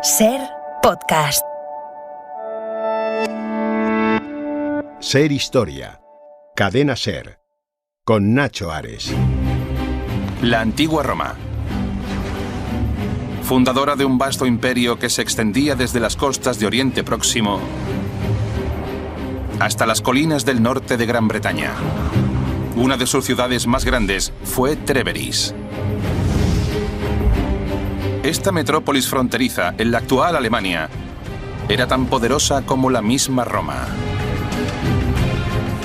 Ser Podcast. Ser Historia. Cadena Ser. Con Nacho Ares. La antigua Roma. Fundadora de un vasto imperio que se extendía desde las costas de Oriente Próximo hasta las colinas del norte de Gran Bretaña. Una de sus ciudades más grandes fue Trèveris. Esta metrópolis fronteriza, en la actual Alemania, era tan poderosa como la misma Roma.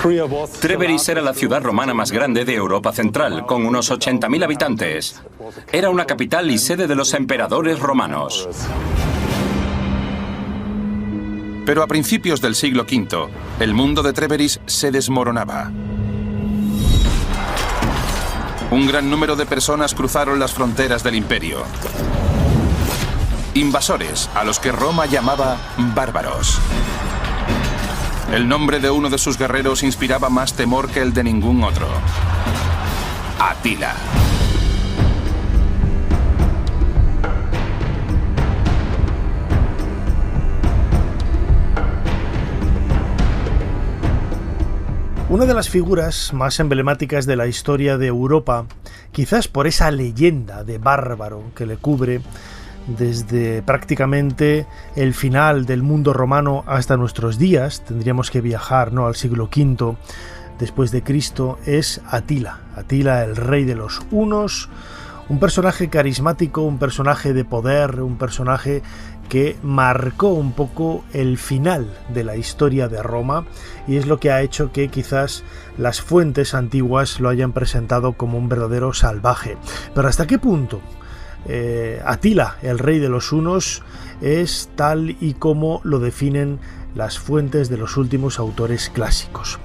Trèveris era la ciudad romana más grande de Europa Central, con unos 80.000 habitantes. Era una capital y sede de los emperadores romanos. Pero a principios del siglo V, el mundo de Trèveris se desmoronaba. Un gran número de personas cruzaron las fronteras del imperio. Invasores, a los que Roma llamaba bárbaros. El nombre de uno de sus guerreros inspiraba más temor que el de ningún otro: Atila. Una de las figuras más emblemáticas de la historia de Europa, quizás por esa leyenda de bárbaro que le cubre desde prácticamente el final del mundo romano hasta nuestros días, tendríamos que viajar, ¿no?, al siglo V después de Cristo, es Atila. Atila, el rey de los hunos, un personaje carismático, un personaje de poder, un personaje que marcó un poco el final de la historia de Roma, y es lo que ha hecho que quizás las fuentes antiguas lo hayan presentado como un verdadero salvaje. Pero ¿hasta qué punto Atila, el rey de los hunos, es tal y como lo definen las fuentes de los últimos autores clásicos?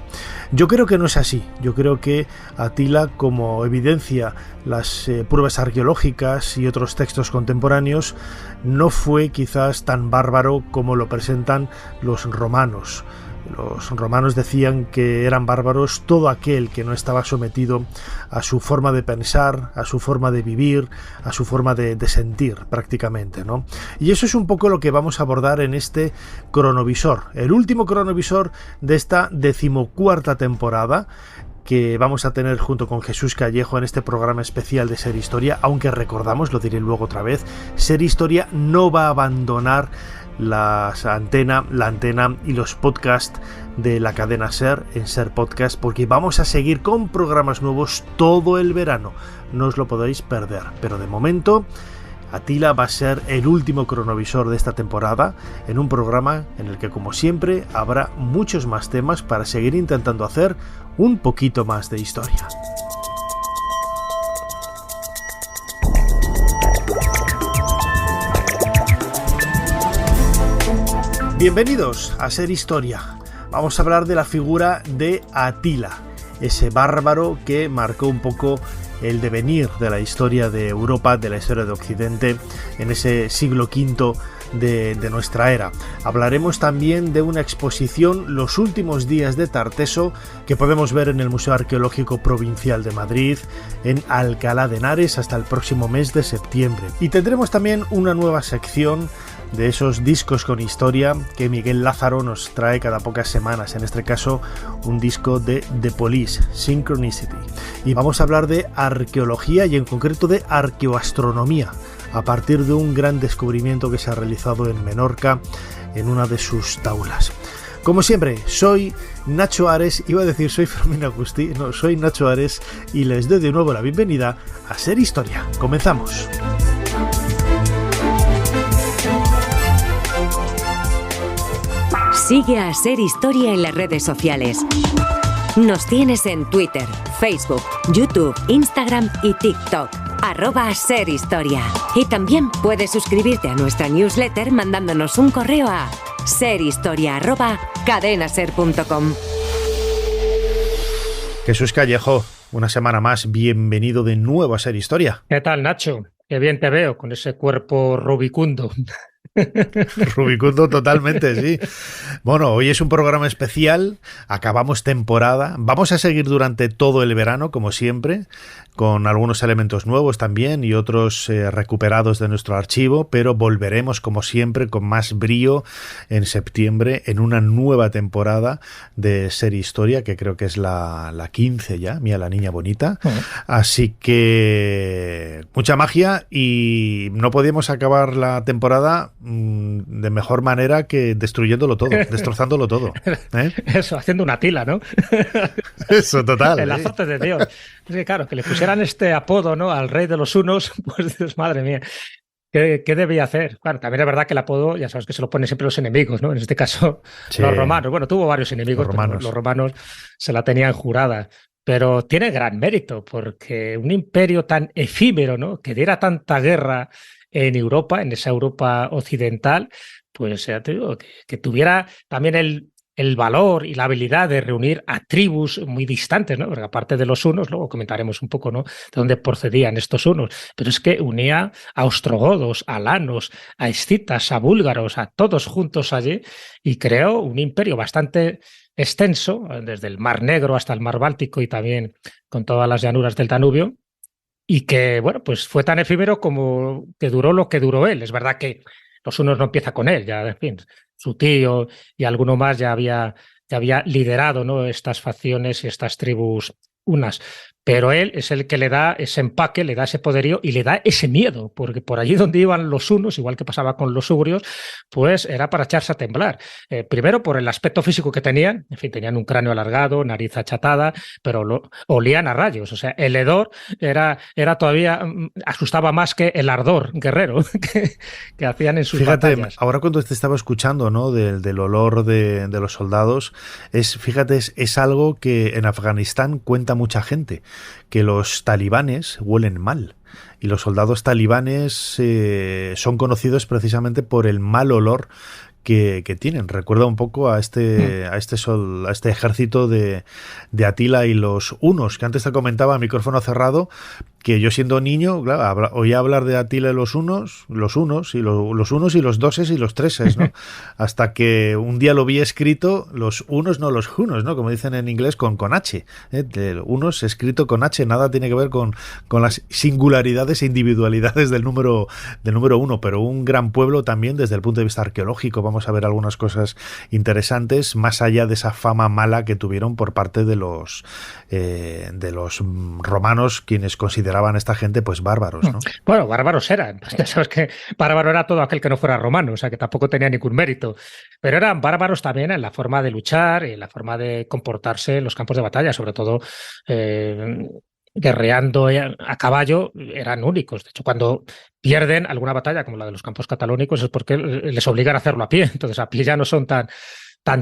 Yo creo que no es así. Yo creo que Atila, como evidencia las pruebas arqueológicas y otros textos contemporáneos, no fue quizás tan bárbaro como lo presentan los romanos. Los romanos decían que eran bárbaros todo aquel que no estaba sometido a su forma de pensar, a su forma de vivir, a su forma de sentir, prácticamente, ¿no? Y eso es un poco lo que vamos a abordar en este cronovisor, el último cronovisor de esta 14ª temporada, que vamos a tener junto con Jesús Callejo en este programa especial de Ser Historia, aunque recordamos, lo diré luego otra vez, Ser Historia no va a abandonar la antena y los podcasts de la cadena Ser en Ser Podcast, porque vamos a seguir con programas nuevos todo el verano. No os lo podéis perder, pero de momento Atila va a ser el último cronovisor de esta temporada, en un programa en el que, como siempre, habrá muchos más temas para seguir intentando hacer un poquito más de historia. Bienvenidos a Ser Historia. Vamos a hablar de la figura de Atila, ese bárbaro que marcó un poco el devenir de la historia de Europa, de la historia de Occidente, en ese siglo V de nuestra era. Hablaremos también de una exposición, Los últimos días de Tarteso, que podemos ver en el Museo Arqueológico Provincial de Madrid, en Alcalá de Henares, hasta el próximo mes de septiembre. Y tendremos también una nueva sección de esos discos con historia que Miguel Lázaro nos trae cada pocas semanas, en este caso un disco de The Police, Synchronicity. Y vamos a hablar de arqueología y en concreto de arqueoastronomía, a partir de un gran descubrimiento que se ha realizado en Menorca en una de sus taulas. Como siempre, soy Nacho Ares, iba a decir soy Fermín Agustí, no, soy Nacho Ares, y les doy de nuevo la bienvenida a Ser Historia. Comenzamos. Sigue a Ser Historia en las redes sociales. Nos tienes en Twitter, Facebook, YouTube, Instagram y TikTok. @serhistoria. Y también puedes suscribirte a nuestra newsletter mandándonos un correo a serhistoria@cadenaser.com. Jesús Callejo, una semana más, bienvenido de nuevo a Ser Historia. ¿Qué tal, Nacho? Qué bien te veo con ese cuerpo rubicundo. Rubicundo totalmente, sí. Bueno, hoy es un programa especial, acabamos temporada, vamos a seguir durante todo el verano, como siempre, con algunos elementos nuevos también y otros recuperados de nuestro archivo, pero volveremos, como siempre, con más brío en septiembre en una nueva temporada de Serie Historia, que creo que es la 15 ya, mira la niña bonita. Así que mucha magia y no podíamos acabar la temporada de mejor manera que destruyéndolo todo, destrozándolo todo. Eso, haciendo una tila, ¿no? Eso, total. El azote de Dios. Es que claro, que le pusieran este apodo, ¿no?, al rey de los hunos, pues Dios, madre mía, ¿qué debía hacer? Bueno, también es verdad que el apodo, ya sabes que se lo ponen siempre los enemigos, ¿no? En este caso, sí, los romanos. Bueno, tuvo varios enemigos, pero los romanos se la tenían jurada. Pero tiene gran mérito, porque un imperio tan efímero, ¿no?, que diera tanta guerra en Europa, en esa Europa occidental, pues ya te digo, que tuviera también el valor y la habilidad de reunir a tribus muy distantes, ¿no? Porque aparte de los hunos, luego comentaremos un poco, ¿no?, de dónde procedían estos hunos, pero es que unía a ostrogodos, a alanos, a escitas, a búlgaros, a todos juntos allí, y creó un imperio bastante extenso, desde el Mar Negro hasta el Mar Báltico y también con todas las llanuras del Danubio, y que, bueno, pues fue tan efímero como que duró lo que duró él. Es verdad que los hunos no empieza con él, ya, en fin, su tío y alguno más ya había liderado, ¿no?, estas facciones y estas tribus unas, pero él es el que le da ese empaque, le da ese poderío y le da ese miedo, porque por allí donde iban los hunos, igual que pasaba con los ugrios, pues era para echarse a temblar. Primero por el aspecto físico que tenían, en fin, tenían un cráneo alargado, nariz achatada, pero olían a rayos, o sea, el hedor era todavía, asustaba más que el ardor guerrero que hacían en sus batallas. Ahora cuando te estaba escuchando, ¿no?, del olor de los soldados, es algo que en Afganistán cuenta mucha gente, que los talibanes huelen mal y los soldados talibanes son conocidos precisamente por el mal olor que tienen. Recuerda un poco a este ejército de Atila y los hunos, que antes te comentaba a micrófono cerrado, que yo siendo niño, claro, oía hablar de Atila y los hunos y los doses y los treses, ¿no? Hasta que un día lo vi escrito, los unos, no los hunos, ¿no?, como dicen en inglés, con H. Unos escrito con H, nada tiene que ver con las singularidades e individualidades del número uno, pero un gran pueblo también desde el punto de vista arqueológico. Vamos a ver algunas cosas interesantes, más allá de esa fama mala que tuvieron por parte de los romanos, quienes consideraban a esta gente pues bárbaros, ¿no? Bueno, bárbaros eran. Ya sabes que bárbaro era todo aquel que no fuera romano, o sea que tampoco tenía ningún mérito. Pero eran bárbaros también en la forma de luchar, en la forma de comportarse en los campos de batalla, sobre todo guerreando a caballo, eran únicos. De hecho, cuando pierden alguna batalla, como la de los campos catalónicos, es porque les obligan a hacerlo a pie. Entonces, a pie ya no son tan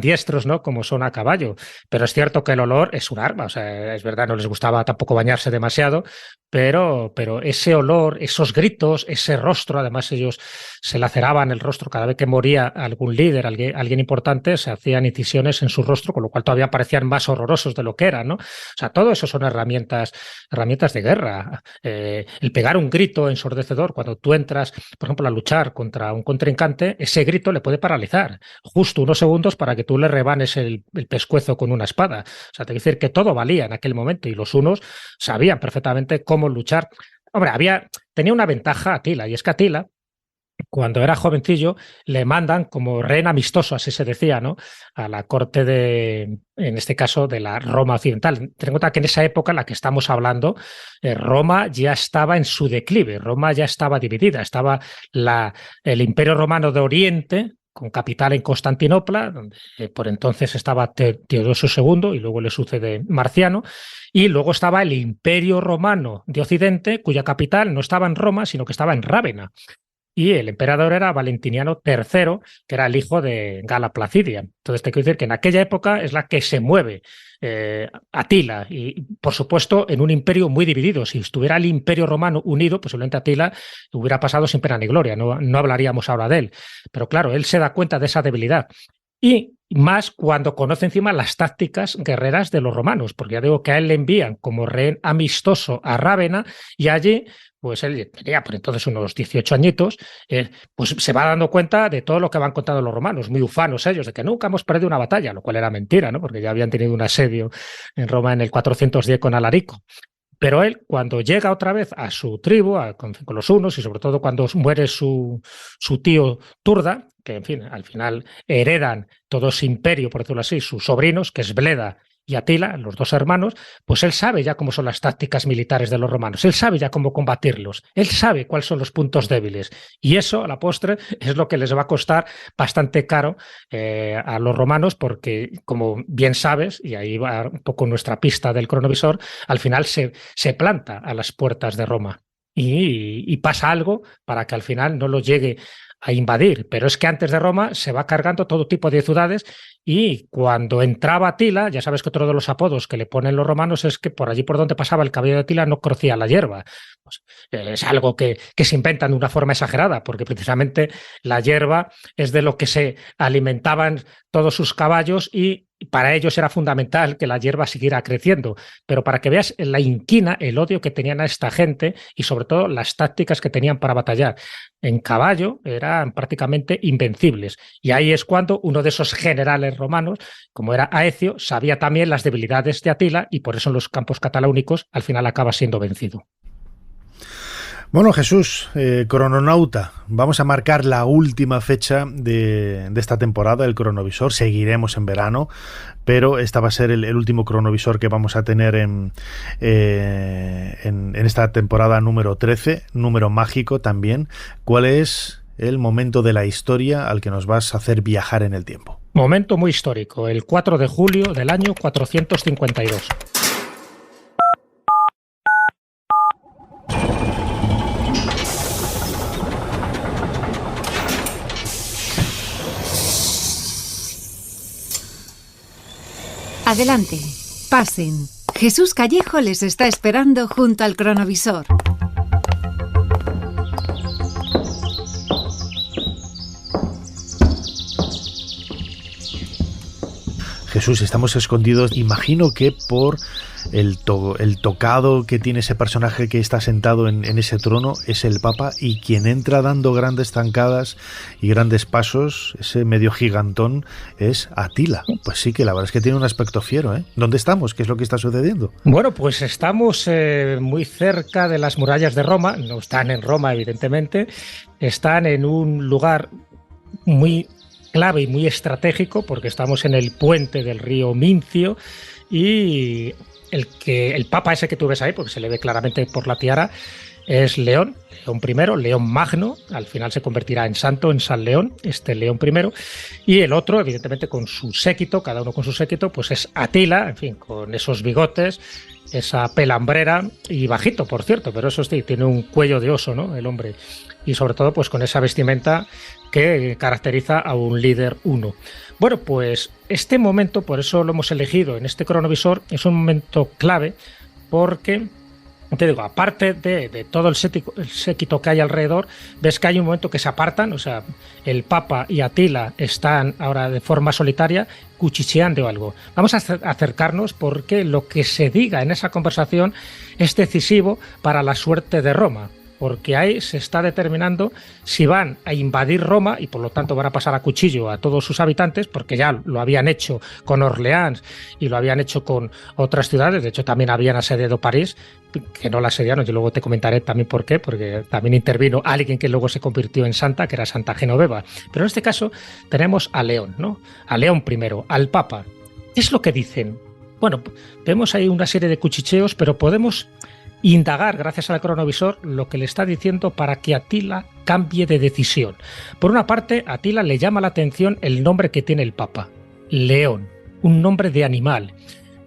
diestros, ¿no?, como son a caballo. Pero es cierto que el olor es un arma, o sea, es verdad, no les gustaba tampoco bañarse demasiado, pero ese olor, esos gritos, ese rostro, además ellos se laceraban el rostro cada vez que moría algún líder, alguien importante, se hacían incisiones en su rostro, con lo cual todavía parecían más horrorosos de lo que eran, ¿no? O sea, todo eso son herramientas de guerra. El pegar un grito ensordecedor cuando tú entras, por ejemplo, a luchar contra un contrincante, ese grito le puede paralizar justo unos segundos para que tú le rebanes el pescuezo con una espada. O sea, te quiero decir que todo valía en aquel momento y los hunos sabían perfectamente cómo luchar. Hombre, tenía una ventaja Atila, y es que Atila, cuando era jovencillo, le mandan como rehén amistoso, así se decía, ¿no?, a la corte en este caso, de la Roma occidental. Ten en cuenta que en esa época en la que estamos hablando, Roma ya estaba en su declive, Roma ya estaba dividida, estaba el Imperio Romano de Oriente, con capital en Constantinopla, donde por entonces estaba Teodosio II y luego le sucede Marciano, y luego estaba el Imperio Romano de Occidente, cuya capital no estaba en Roma, sino que estaba en Rávena. Y el emperador era Valentiniano III, que era el hijo de Gala Placidia. Entonces, te quiero decir que en aquella época es la que se mueve Atila, y por supuesto en un imperio muy dividido. Si estuviera el Imperio Romano unido, posiblemente Atila hubiera pasado sin pena ni gloria, no hablaríamos ahora de él. Pero claro, él se da cuenta de esa debilidad. Y más cuando conoce encima las tácticas guerreras de los romanos, porque ya digo que a él le envían como rehén amistoso a Rávena, y allí pues él tenía por entonces unos 18 añitos, pues se va dando cuenta de todo lo que van contando los romanos, muy ufanos ellos, de que nunca hemos perdido una batalla, lo cual era mentira, ¿no? Porque ya habían tenido un asedio en Roma en el 410 con Alarico. Pero él, cuando llega otra vez a su tribu, con los hunos, y sobre todo cuando muere su tío Turda, que en fin, al final heredan todo ese imperio, por decirlo así, sus sobrinos, que es Bleda y Atila, los dos hermanos, pues él sabe ya cómo son las tácticas militares de los romanos, él sabe ya cómo combatirlos, él sabe cuáles son los puntos débiles, y eso, a la postre, es lo que les va a costar bastante caro a los romanos, porque, como bien sabes, y ahí va un poco nuestra pista del cronovisor, al final se planta a las puertas de Roma, y pasa algo para que al final no lo llegue a invadir, pero es que antes de Roma se va cargando todo tipo de ciudades, y cuando entraba Atila, ya sabes que otro de los apodos que le ponen los romanos es que por allí por donde pasaba el caballo de Atila no crecía la hierba. Pues, es algo que se inventan de una forma exagerada, porque precisamente la hierba es de lo que se alimentaban todos sus caballos, y para ellos era fundamental que la hierba siguiera creciendo. Pero para que veas la inquina, el odio que tenían a esta gente, y sobre todo las tácticas que tenían para batallar. En caballo eran prácticamente invencibles. Y ahí es cuando uno de esos generales romanos, como era Aecio, sabía también las debilidades de Atila, y por eso en los campos cataláunicos al final acaba siendo vencido. Bueno, Jesús, crononauta, vamos a marcar la última fecha de esta temporada, el cronovisor. Seguiremos en verano, pero esta va a ser el último cronovisor que vamos a tener en esta temporada número 13, número mágico también. ¿Cuál es el momento de la historia al que nos vas a hacer viajar en el tiempo? Momento muy histórico, el 4 de julio del año 452. Adelante, pasen. Jesús Callejo les está esperando junto al cronovisor. Jesús, estamos escondidos, imagino que por el tocado que tiene ese personaje que está sentado en ese trono, es el Papa, y quien entra dando grandes zancadas y grandes pasos, ese medio gigantón, es Atila. Pues sí, que la verdad es que tiene un aspecto fiero, ¿eh? ¿Dónde estamos? ¿Qué es lo que está sucediendo? Bueno, pues estamos muy cerca de las murallas de Roma, no están en Roma evidentemente, están en un lugar muy clave y muy estratégico, porque estamos en el puente del río Mincio, y el papa ese que tú ves ahí, porque se le ve claramente por la tiara, es León I, León Magno, al final se convertirá en santo, en San León, este León I, y el otro, evidentemente con su séquito, cada uno con su séquito, pues es Atila, en fin, con esos bigotes, esa pelambrera, y bajito, por cierto, pero eso sí, tiene un cuello de oso, ¿no?, el hombre, y sobre todo pues con esa vestimenta que caracteriza a un líder uno. Bueno, pues este momento, por eso lo hemos elegido en este cronovisor, es un momento clave, porque, te digo, aparte de todo el séquito que hay alrededor, ves que hay un momento que se apartan, o sea, el Papa y Atila están ahora de forma solitaria cuchicheando algo. Vamos a acercarnos, porque lo que se diga en esa conversación es decisivo para la suerte de Roma, porque ahí se está determinando si van a invadir Roma y por lo tanto van a pasar a cuchillo a todos sus habitantes, porque ya lo habían hecho con Orleans y lo habían hecho con otras ciudades. De hecho, también habían asediado París, que no la asediaron, yo luego te comentaré también por qué, porque también intervino alguien que luego se convirtió en santa, que era Santa Genoveva. Pero en este caso tenemos a León, ¿no? A León I, al Papa. ¿Qué es lo que dicen? Bueno, vemos ahí una serie de cuchicheos, pero podemos indagar, gracias al cronovisor, lo que le está diciendo para que Atila cambie de decisión. Por una parte, a Atila le llama la atención el nombre que tiene el Papa, León, un nombre de animal.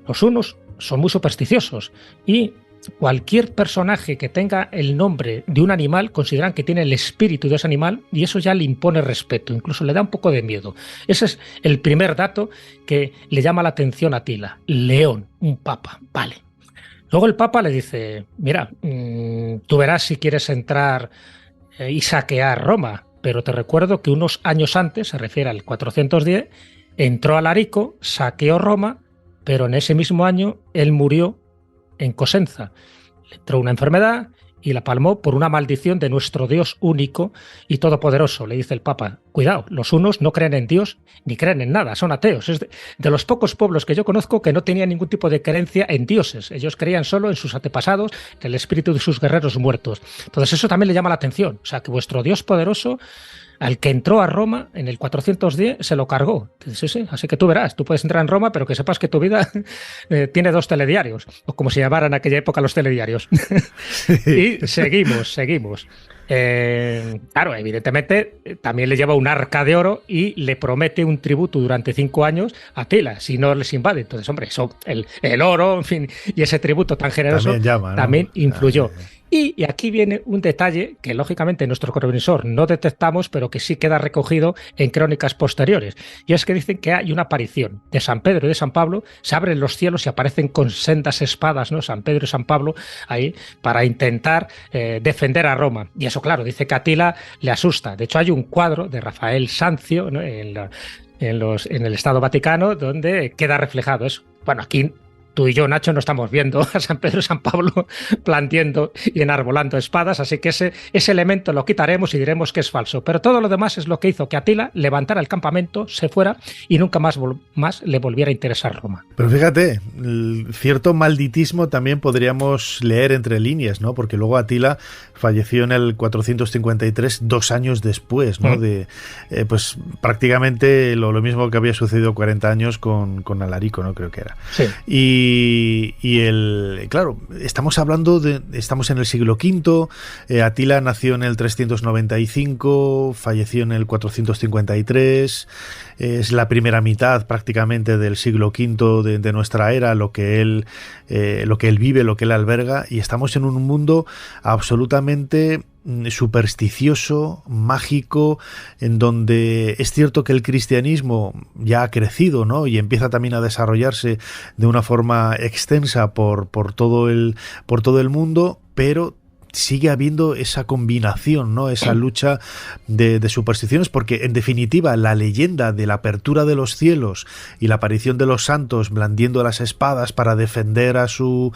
Los hunos son muy supersticiosos, y cualquier personaje que tenga el nombre de un animal consideran que tiene el espíritu de ese animal, y eso ya le impone respeto, incluso le da un poco de miedo. Ese es el primer dato que le llama la atención a Atila. León, un Papa, vale. Luego el Papa le dice, mira, tú verás si quieres entrar y saquear Roma, pero te recuerdo que unos años antes, se refiere al 410, entró Alarico, saqueó Roma, pero en ese mismo año él murió en Cosenza. Le entró una enfermedad y la palmó por una maldición de nuestro Dios único y todopoderoso, le dice el Papa. Cuidado, los hunos no creen en Dios ni creen en nada, son ateos. Es de los pocos pueblos que yo conozco que no tenían ningún tipo de creencia en dioses. Ellos creían solo en sus antepasados, en el espíritu de sus guerreros muertos. Entonces eso también le llama la atención. O sea, que vuestro Dios poderoso, al que entró a Roma en el 410, se lo cargó. Sí, así que tú verás, tú puedes entrar en Roma, pero que sepas que tu vida tiene 2 telediarios, o como se llamaran en aquella época los telediarios. Y seguimos. Claro, evidentemente también le lleva un arca de oro y le promete un tributo durante 5 años a Atila, si no les invade. Entonces, hombre, eso, el oro, en fin, y ese tributo tan generoso también influyó. Y aquí viene un detalle que lógicamente nuestro cronovisor no detectamos, pero que sí queda recogido en crónicas posteriores. Y es que dicen que hay una aparición de San Pedro y de San Pablo, se abren los cielos y aparecen con sendas espadas, ¿no? San Pedro y San Pablo ahí para intentar defender a Roma. Y eso, claro, dice que a Atila le asusta. De hecho, hay un cuadro de Rafael Sanzio, ¿no? en el Estado Vaticano donde queda reflejado eso. Bueno, aquí tú y yo, Nacho, no estamos viendo a San Pedro y San Pablo planteando y enarbolando espadas, así que ese elemento lo quitaremos y diremos que es falso. Pero todo lo demás es lo que hizo que Atila levantara el campamento, se fuera y nunca más le volviera a interesar Roma. Pero fíjate, cierto malditismo también podríamos leer entre líneas, ¿no? Porque luego Atila falleció en el 453, 2 años después, ¿no? Pues prácticamente lo mismo que había sucedido 40 años con Alarico, ¿no? Creo que era. Sí. Claro, estamos en el siglo V, Atila nació en el 395, falleció en el 453, es la primera mitad prácticamente del siglo V de nuestra era, lo que él vive, lo que él alberga, y estamos en un mundo absolutamente supersticioso, mágico, en donde es cierto que el cristianismo ya ha crecido, ¿no? Y empieza también a desarrollarse de una forma extensa por todo el mundo, pero sigue habiendo esa combinación, ¿no? Esa lucha de supersticiones, porque en definitiva la leyenda de la apertura de los cielos y la aparición de los santos blandiendo las espadas para defender a su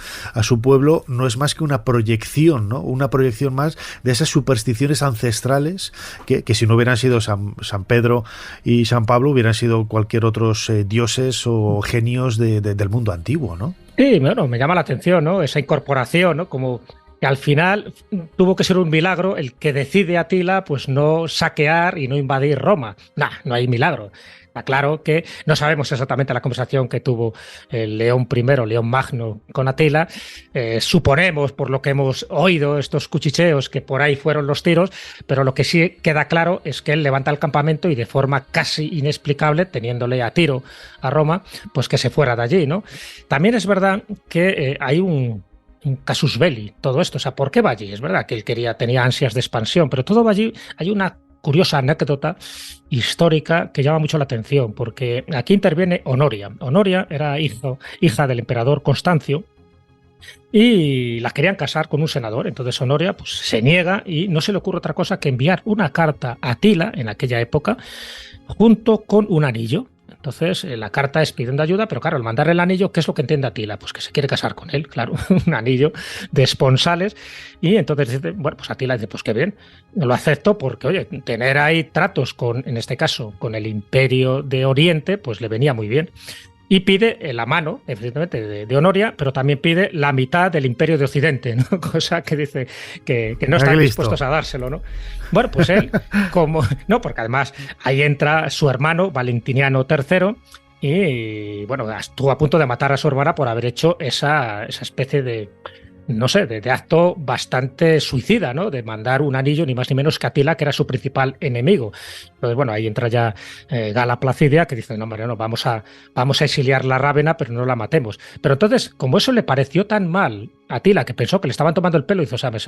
pueblo no es más que una proyección, ¿no? Una proyección más de esas supersticiones ancestrales que si no hubieran sido San Pedro y San Pablo, hubieran sido cualquier otros dioses o genios del mundo antiguo, ¿no? Sí, bueno, me llama la atención, ¿no? Esa incorporación, ¿no? Como que al final tuvo que ser un milagro el que decide Atila pues no saquear y no invadir Roma. No hay milagro. Está claro que no sabemos exactamente la conversación que tuvo León Magno con Atila. Suponemos, por lo que hemos oído, estos cuchicheos, que por ahí fueron los tiros, pero lo que sí queda claro es que él levanta el campamento y de forma casi inexplicable, teniéndole a tiro a Roma, pues que se fuera de allí, ¿no? También es verdad que hay un casus belli, todo esto. O sea, ¿por qué va allí? Es verdad que él tenía ansias de expansión, pero todo va allí. Hay una curiosa anécdota histórica que llama mucho la atención, porque aquí interviene Honoria. Honoria era hija del emperador Constancio y la querían casar con un senador. Entonces Honoria pues, se niega y no se le ocurre otra cosa que enviar una carta a Atila en aquella época junto con un anillo. Entonces, la carta es pidiendo ayuda, pero claro, al mandar el anillo, ¿qué es lo que entiende Atila? Pues que se quiere casar con él, claro, un anillo de esponsales. Y entonces dice, bueno, pues Atila dice, pues qué bien, lo acepto porque, oye, tener ahí tratos en este caso, con el Imperio de Oriente, pues le venía muy bien. Y pide la mano, evidentemente, de Honoria, pero también pide la mitad del Imperio de Occidente, ¿no? Cosa que dice que no están dispuestos a dárselo, ¿no? Bueno, pues él, no, porque además ahí entra su hermano, Valentiniano III, y bueno, estuvo a punto de matar a su hermana por haber hecho esa especie de, no sé, de acto bastante suicida, ¿no? De mandar un anillo ni más ni menos que Atila, que era su principal enemigo. Entonces, bueno, ahí entra ya Gala Placidia, que dice, no, hombre, no, vamos a exiliar la Rávena, pero no la matemos. Pero entonces, como eso le pareció tan mal a Atila, que pensó que le estaban tomando el pelo, y dice, o sea, me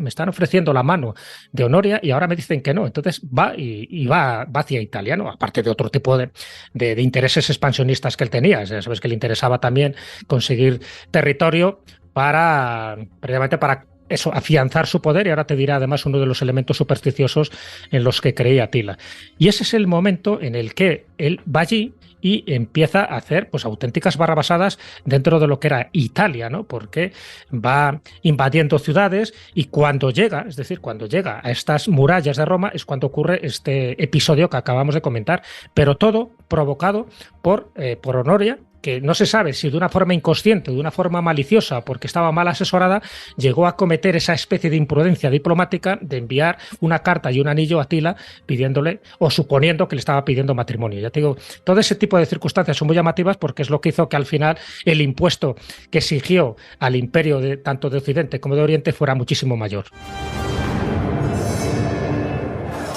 están ofreciendo la mano de Honoria y ahora me dicen que no. Entonces va y va hacia Italia, ¿no? Aparte de otro tipo de intereses expansionistas que él tenía. Sabes que le interesaba también conseguir territorio precisamente para eso, afianzar su poder, y ahora te dirá además uno de los elementos supersticiosos en los que creía Atila. Y ese es el momento en el que él va allí y empieza a hacer pues auténticas barrabasadas dentro de lo que era Italia, ¿no? Porque va invadiendo ciudades y cuando llega, es decir, cuando llega a estas murallas de Roma es cuando ocurre este episodio que acabamos de comentar, pero todo provocado por Honoria, que no se sabe si de una forma inconsciente o de una forma maliciosa, porque estaba mal asesorada, llegó a cometer esa especie de imprudencia diplomática de enviar una carta y un anillo a Atila pidiéndole o suponiendo que le estaba pidiendo matrimonio. Ya te digo, todo ese tipo de circunstancias son muy llamativas porque es lo que hizo que al final el impuesto que exigió al imperio tanto de Occidente como de Oriente fuera muchísimo mayor.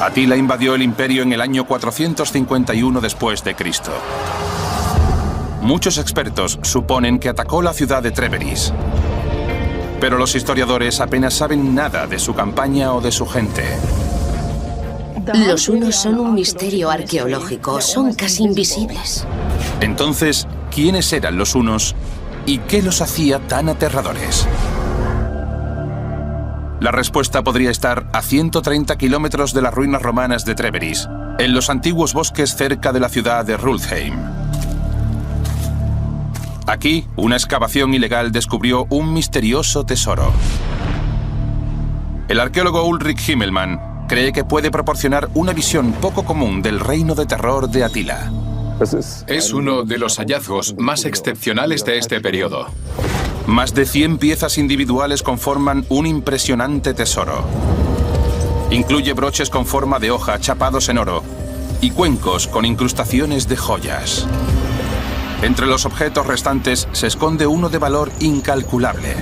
Atila invadió el imperio en el año 451 después de Cristo. Muchos expertos suponen que atacó la ciudad de Trébéris. Pero los historiadores apenas saben nada de su campaña o de su gente. Los hunos son un misterio arqueológico, son casi invisibles. Entonces, ¿quiénes eran los hunos y qué los hacía tan aterradores? La respuesta podría estar a 130 kilómetros de las ruinas romanas de Trébéris, en los antiguos bosques cerca de la ciudad de Rudheim. Aquí, una excavación ilegal descubrió un misterioso tesoro. El arqueólogo Ulrich Himmelmann cree que puede proporcionar una visión poco común del reino de terror de Atila. Es uno de los hallazgos más excepcionales de este periodo. Más de 100 piezas individuales conforman un impresionante tesoro. Incluye broches con forma de hoja chapados en oro y cuencos con incrustaciones de joyas. Entre los objetos restantes se esconde uno de valor incalculable.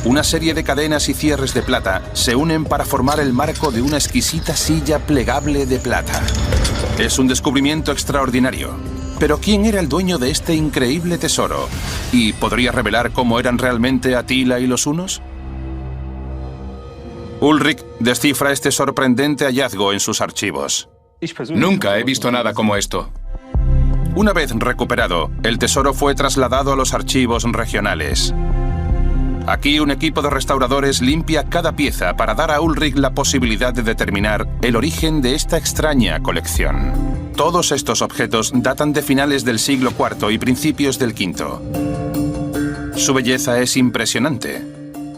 Una serie de cadenas y cierres de plata se unen para formar el marco de una exquisita silla plegable de plata. Es un descubrimiento extraordinario. Pero ¿quién era el dueño de este increíble tesoro? ¿Y podría revelar cómo eran realmente Atila y los hunos? Ulrich descifra este sorprendente hallazgo en sus archivos. Nunca he visto nada como esto. Una vez recuperado, el tesoro fue trasladado a los archivos regionales. Aquí un equipo de restauradores limpia cada pieza para dar a Ulrich la posibilidad de determinar el origen de esta extraña colección. Todos estos objetos datan de finales del siglo IV y principios del V. Su belleza es impresionante,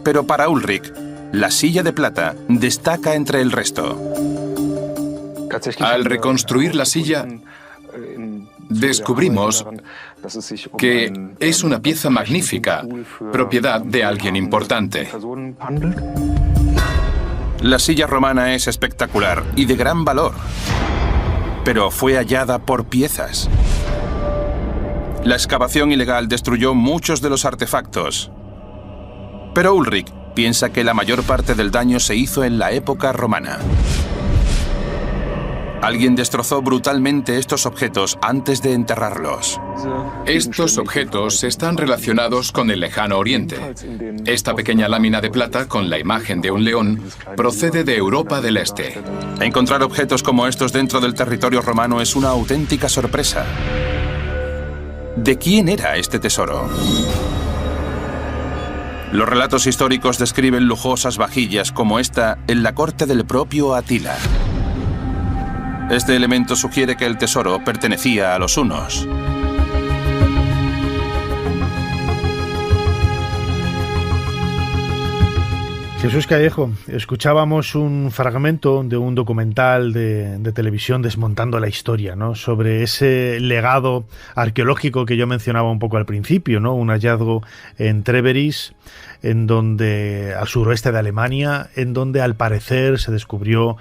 pero para Ulrich, la silla de plata destaca entre el resto. Al reconstruir la silla, descubrimos que es una pieza magnífica, propiedad de alguien importante. La silla romana es espectacular y de gran valor, pero fue hallada por piezas. La excavación ilegal destruyó muchos de los artefactos, pero Ulrich piensa que la mayor parte del daño se hizo en la época romana. Alguien destrozó brutalmente estos objetos antes de enterrarlos. Estos objetos están relacionados con el Lejano Oriente. Esta pequeña lámina de plata con la imagen de un león procede de Europa del Este. Encontrar objetos como estos dentro del territorio romano es una auténtica sorpresa. ¿De quién era este tesoro? Los relatos históricos describen lujosas vajillas como esta en la corte del propio Atila. Este elemento sugiere que el tesoro pertenecía a los hunos. Jesús Callejo, escuchábamos un fragmento de un documental de televisión desmontando la historia, ¿no? Sobre ese legado arqueológico que yo mencionaba un poco al principio, ¿no? Un hallazgo en Trébéris, en donde, al suroeste de Alemania, en donde al parecer se descubrió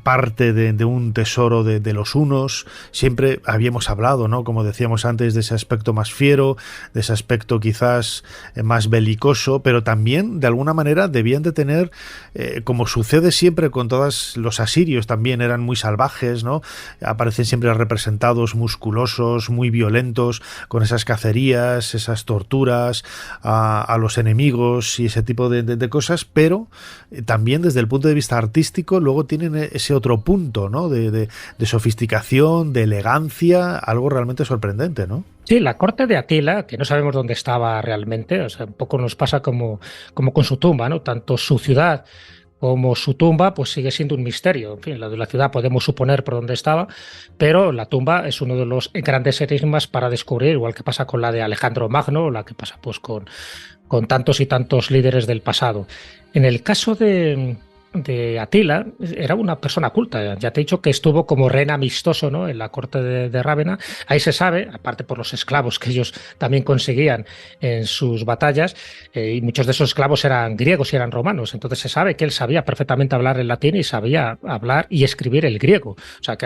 parte de un tesoro de los hunos. Siempre habíamos hablado, ¿no? Como decíamos antes, de ese aspecto más fiero, de ese aspecto quizás más belicoso, pero también de alguna manera debían de tener, como sucede siempre con todos los asirios, también eran muy salvajes, ¿no? Aparecen siempre representados musculosos, muy violentos, con esas cacerías, esas torturas a los enemigos y ese tipo de cosas, pero también desde el punto de vista artístico luego tienen ese otro punto, ¿no? De sofisticación, de elegancia, algo realmente sorprendente, ¿no? Sí, la corte de Atila, que no sabemos dónde estaba realmente, o sea, un poco nos pasa como con su tumba, ¿no? Tanto su ciudad como su tumba pues sigue siendo un misterio. En fin, la de la ciudad podemos suponer por dónde estaba, pero la tumba es uno de los grandes enigmas para descubrir, igual que pasa con la de Alejandro Magno, o la que pasa pues con tantos y tantos líderes del pasado. En el caso de Atila, era una persona culta. Ya te he dicho que estuvo como rehén amistoso, ¿no?, en la corte de Rávena. Ahí se sabe, aparte por los esclavos que ellos también conseguían en sus batallas, y muchos de esos esclavos eran griegos y eran romanos. Entonces se sabe que él sabía perfectamente hablar el latín y sabía hablar y escribir el griego. O sea, que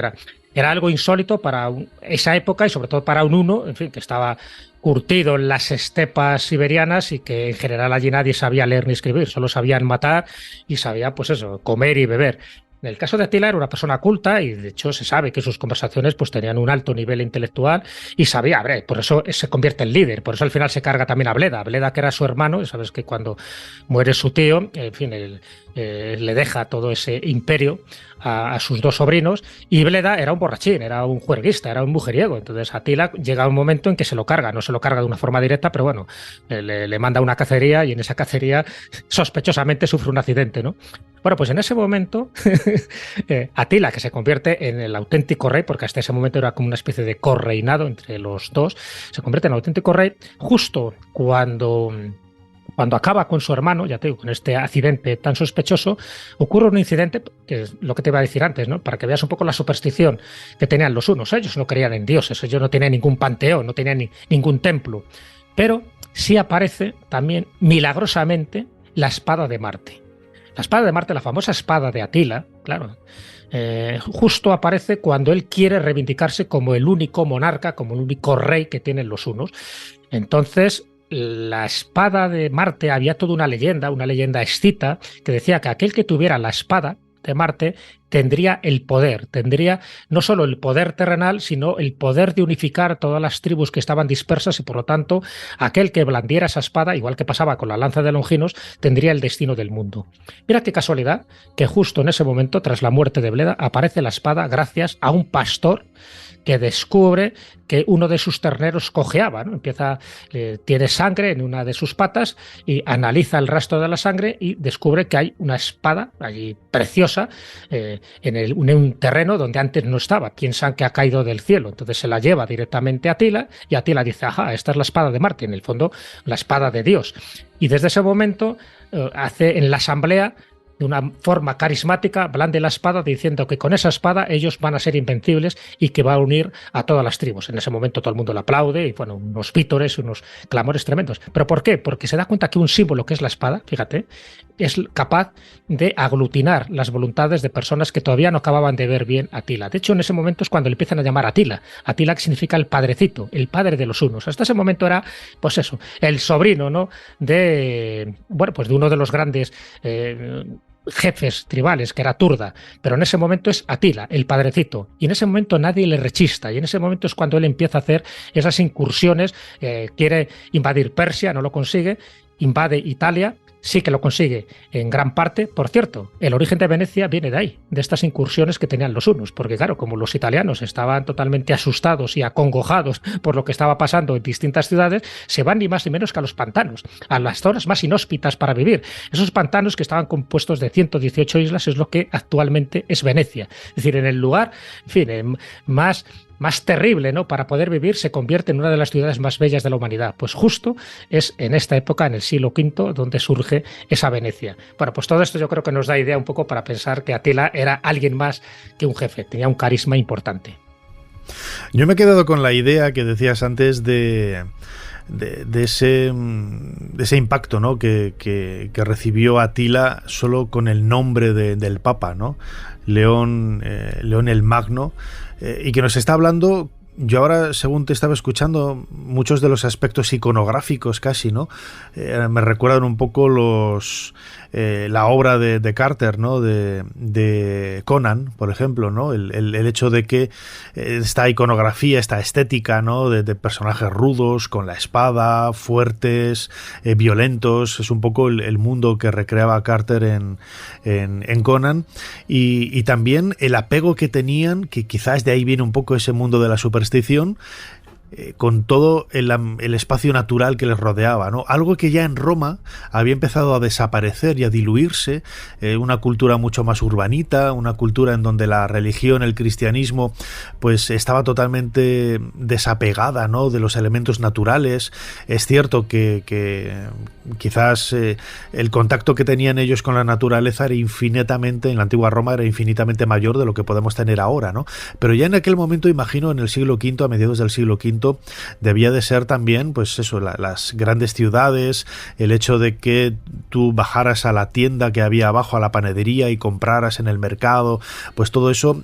era algo insólito para esa época y sobre todo para un huno, en fin, que estaba curtido en las estepas siberianas y que en general allí nadie sabía leer ni escribir, solo sabían matar y sabía, pues eso, comer y beber. En el caso de Atila era una persona culta y de hecho se sabe que sus conversaciones pues tenían un alto nivel intelectual y sabía, por eso se convierte en líder, por eso al final se carga también a Bleda, que era su hermano, y sabes que cuando muere su tío, en fin, le deja todo ese imperio a sus dos sobrinos, y Bleda era un borrachín, era un juerguista, era un mujeriego. Entonces Atila llega un momento en que se lo carga, no se lo carga de una forma directa, pero bueno, le manda una cacería y en esa cacería sospechosamente sufre un accidente, ¿no? Bueno, pues en ese momento Atila, que se convierte en el auténtico rey, porque hasta ese momento era como una especie de correinado entre los dos, se convierte en el auténtico rey justo cuando acaba con su hermano, ya te digo, con este accidente tan sospechoso. Ocurre un incidente, que es lo que te iba a decir antes, ¿no?, para que veas un poco la superstición que tenían los hunos. Ellos no creían en dioses, ellos no tenían ningún panteón, no tenían ningún templo, pero sí aparece también milagrosamente la espada de Marte. La espada de Marte, la famosa espada de Atila, claro, justo aparece cuando él quiere reivindicarse como el único monarca, como el único rey que tienen los hunos. Entonces, la espada de Marte, había toda una leyenda escita, que decía que aquel que tuviera la espada de Marte tendría el poder, tendría no solo el poder terrenal, sino el poder de unificar todas las tribus que estaban dispersas, y por lo tanto aquel que blandiera esa espada, igual que pasaba con la lanza de Longinos, tendría el destino del mundo. Mira qué casualidad que justo en ese momento, tras la muerte de Bleda, aparece la espada gracias a un pastor que descubre que uno de sus terneros cojeaba, ¿no? Tiene sangre en una de sus patas y analiza el rastro de la sangre y descubre que hay una espada allí preciosa en un terreno donde antes no estaba. Piensan que ha caído del cielo, entonces se la lleva directamente a Atila y Atila dice, ajá, esta es la espada de Marte, en el fondo la espada de Dios. Y desde ese momento hace en la asamblea, de una forma carismática, blande la espada diciendo que con esa espada ellos van a ser invencibles y que va a unir a todas las tribus. En ese momento todo el mundo le aplaude y bueno, unos vítores, unos clamores tremendos. ¿Pero por qué? Porque se da cuenta que un símbolo que es la espada, fíjate, es capaz de aglutinar las voluntades de personas que todavía no acababan de ver bien a Atila. De hecho, en ese momento es cuando le empiezan a llamar Atila. Atila, que significa el padrecito, el padre de los hunos. Hasta ese momento era, pues eso, el sobrino, ¿no?, de uno de los grandes jefes tribales, que era Turda, pero en ese momento es Atila, el padrecito, y en ese momento nadie le rechista, y en ese momento es cuando él empieza a hacer esas incursiones, quiere invadir Persia, no lo consigue, invade Italia, sí que lo consigue en gran parte. Por cierto, el origen de Venecia viene de ahí, de estas incursiones que tenían los hunos, porque claro, como los italianos estaban totalmente asustados y acongojados por lo que estaba pasando en distintas ciudades, se van ni más ni menos que a los pantanos, a las zonas más inhóspitas para vivir. Esos pantanos que estaban compuestos de 118 islas es lo que actualmente es Venecia. Es decir, en el lugar, en fin, más terrible, ¿no?, para poder vivir, se convierte en una de las ciudades más bellas de la humanidad. Pues justo es en esta época, en el siglo V, donde surge esa Venecia. Bueno, pues todo esto yo creo que nos da idea un poco para pensar que Atila era alguien más que un jefe, tenía un carisma importante. Yo me he quedado con la idea que decías antes de ese impacto, ¿no?, que recibió Atila solo con el nombre del Papa, ¿no?, León el Magno, y que nos está hablando. Yo ahora, según te estaba escuchando, muchos de los aspectos iconográficos casi, ¿no?, me recuerdan un poco la obra de Carter, ¿no?, de Conan, por ejemplo, ¿no?, el hecho de que esta iconografía, esta estética, ¿no?, de personajes rudos, con la espada, fuertes, violentos, es un poco el mundo que recreaba Carter en Conan, y también el apego que tenían, que quizás de ahí viene un poco ese mundo de la superstición, con todo el espacio natural que les rodeaba, ¿no? Algo que ya en Roma había empezado a desaparecer y a diluirse, una cultura mucho más urbanita, una cultura en donde la religión, el cristianismo, pues estaba totalmente desapegada, ¿no?, de los elementos naturales. Es cierto que quizás el contacto que tenían ellos con la naturaleza era infinitamente, en la antigua Roma era infinitamente mayor de lo que podemos tener ahora, ¿no? Pero ya en aquel momento, imagino, en el siglo V, a mediados del siglo V, debía de ser también, pues eso, las grandes ciudades, el hecho de que tú bajaras a la tienda que había abajo, a la panadería, y compraras en el mercado, pues todo eso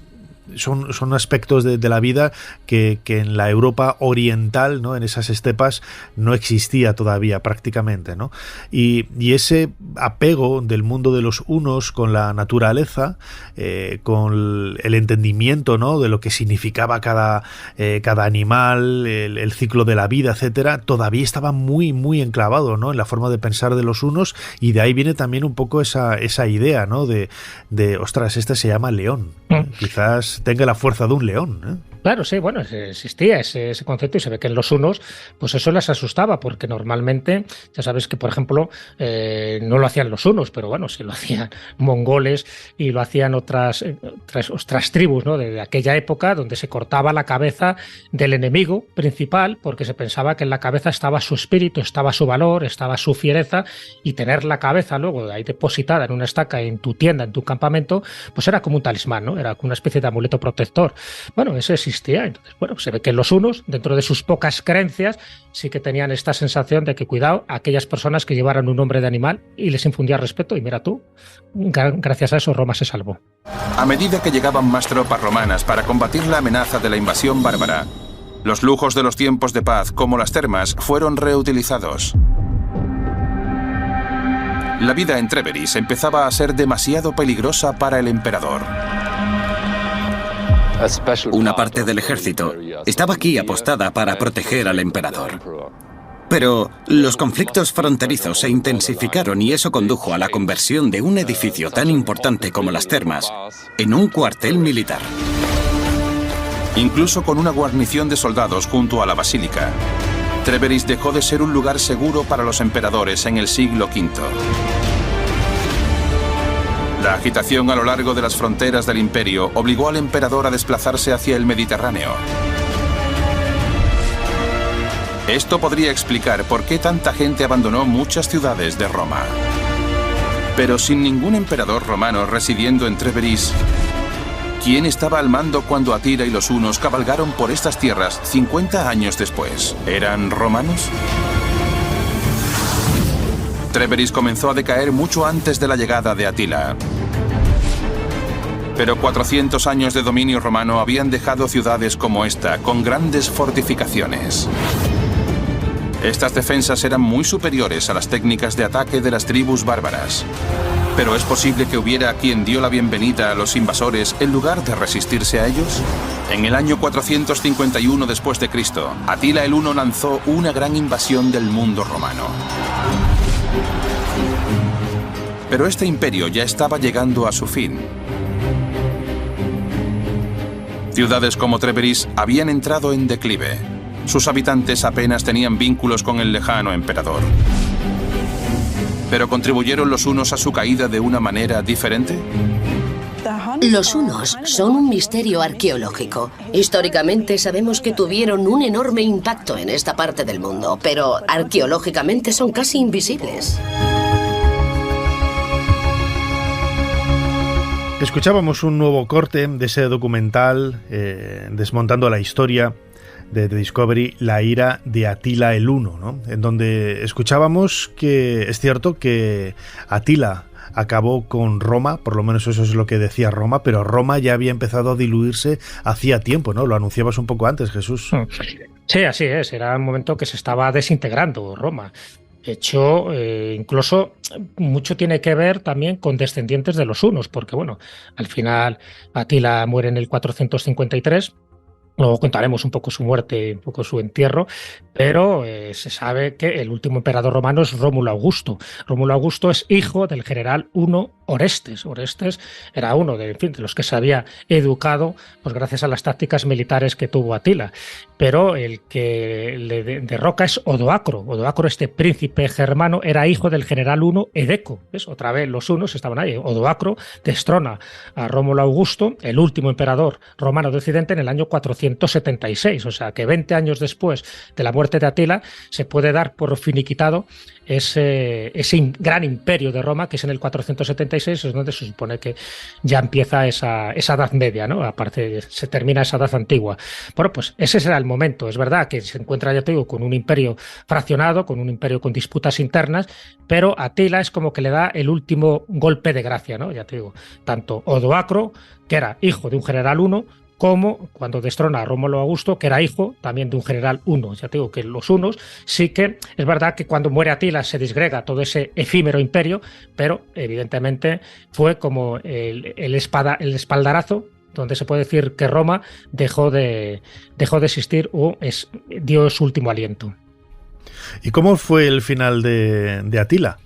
son aspectos de la vida que en la Europa oriental, ¿no?, en esas estepas, no existía todavía prácticamente, ¿no? Y ese apego del mundo de los hunos con la naturaleza, con el entendimiento, ¿no?, de lo que significaba cada animal, el ciclo de la vida, etcétera, todavía estaba muy, muy enclavado, ¿no?, en la forma de pensar de los hunos, y de ahí viene también un poco esa idea, ¿no?, de ostras, este se llama león. Quizás tenga la fuerza de un león, ¿eh? Claro, sí, bueno, existía ese concepto, y se ve que en los hunos, pues eso les asustaba, porque normalmente, ya sabes que, por ejemplo, no lo hacían los hunos, pero bueno, sí lo hacían mongoles y lo hacían otras tribus, ¿no?, de aquella época, donde se cortaba la cabeza del enemigo principal, porque se pensaba que en la cabeza estaba su espíritu, estaba su valor, estaba su fiereza, y tener la cabeza luego ahí depositada en una estaca en tu tienda, en tu campamento, pues era como un talismán, ¿no? Era como una especie de amuleto protector. Bueno, ese existía. Entonces, bueno, se ve que los hunos, dentro de sus pocas creencias, sí que tenían esta sensación de que, cuidado, aquellas personas que llevaran un nombre de animal, y les infundía respeto, y mira tú, gracias a eso Roma se salvó. A medida que llegaban más tropas romanas para combatir la amenaza de la invasión bárbara, los lujos de los tiempos de paz, como las termas, fueron reutilizados. La vida en Trèveris empezaba a ser demasiado peligrosa para el emperador. Una parte del ejército estaba aquí apostada para proteger al emperador. Pero los conflictos fronterizos se intensificaron, y eso condujo a la conversión de un edificio tan importante como las termas en un cuartel militar. Incluso con una guarnición de soldados junto a la basílica, Trèveris dejó de ser un lugar seguro para los emperadores en el siglo V. La agitación a lo largo de las fronteras del imperio obligó al emperador a desplazarse hacia el Mediterráneo. Esto podría explicar por qué tanta gente abandonó muchas ciudades de Roma. Pero sin ningún emperador romano residiendo en Trèveris, ¿quién estaba al mando cuando Atila y los hunos cabalgaron por estas tierras 50 años después? ¿Eran romanos? Trèveris comenzó a decaer mucho antes de la llegada de Atila. Pero 400 años de dominio romano habían dejado ciudades como esta, con grandes fortificaciones. Estas defensas eran muy superiores a las técnicas de ataque de las tribus bárbaras. ¿Pero es posible que hubiera quien dio la bienvenida a los invasores en lugar de resistirse a ellos? En el año 451 después de Cristo, Atila el Huno lanzó una gran invasión del mundo romano. Pero este imperio ya estaba llegando a su fin. Ciudades como Trèveris habían entrado en declive. Sus habitantes apenas tenían vínculos con el lejano emperador. ¿Pero contribuyeron los hunos a su caída de una manera diferente? Los hunos son un misterio arqueológico. Históricamente sabemos que tuvieron un enorme impacto en esta parte del mundo, pero arqueológicamente son casi invisibles. Escuchábamos un nuevo corte de ese documental desmontando la historia de Discovery, La ira de Atila el Huno, ¿no?, en donde escuchábamos que es cierto que Atila acabó con Roma, por lo menos eso es lo que decía Roma, pero Roma ya había empezado a diluirse hacía tiempo, ¿no? Lo anunciabas un poco antes, Jesús. Sí, así es, era un momento que se estaba desintegrando Roma. De hecho, incluso mucho tiene que ver también con descendientes de los hunos, porque bueno, al final Atila muere en el 453, Luego contaremos un poco su muerte, un poco su entierro, pero se sabe que el último emperador romano es Rómulo Augusto. Rómulo Augusto es hijo del general I Orestes. Orestes era uno de los que se había educado pues, gracias a las tácticas militares que tuvo Atila. Pero el que le derroca es Odoacro. Odoacro, este príncipe germano, era hijo del general I Edeco. ¿Ves? Otra vez los unos estaban ahí. Odoacro destrona a Rómulo Augusto, el último emperador romano de Occidente, en el año 476. O sea que 20 años después de la muerte de Atila se puede dar por finiquitado ese gran imperio de Roma, que es en el 476, es donde se supone que ya empieza esa Edad Media, ¿no? Aparte, se termina esa Edad Antigua. Bueno, pues ese será el momento. Es verdad que se encuentra, ya te digo, con un imperio fraccionado, con un imperio con disputas internas, pero Atila es como que le da el último golpe de gracia, ¿no? Ya te digo, tanto Odoacro, que era hijo de un general I, como cuando destrona a Rómulo Augusto, que era hijo también de un general huno. Ya te digo que los hunos sí que es verdad que cuando muere Atila se disgrega todo ese efímero imperio, pero evidentemente fue como el espaldarazo donde se puede decir que Roma dejó de existir o dio su último aliento. ¿Y cómo fue el final de Atila?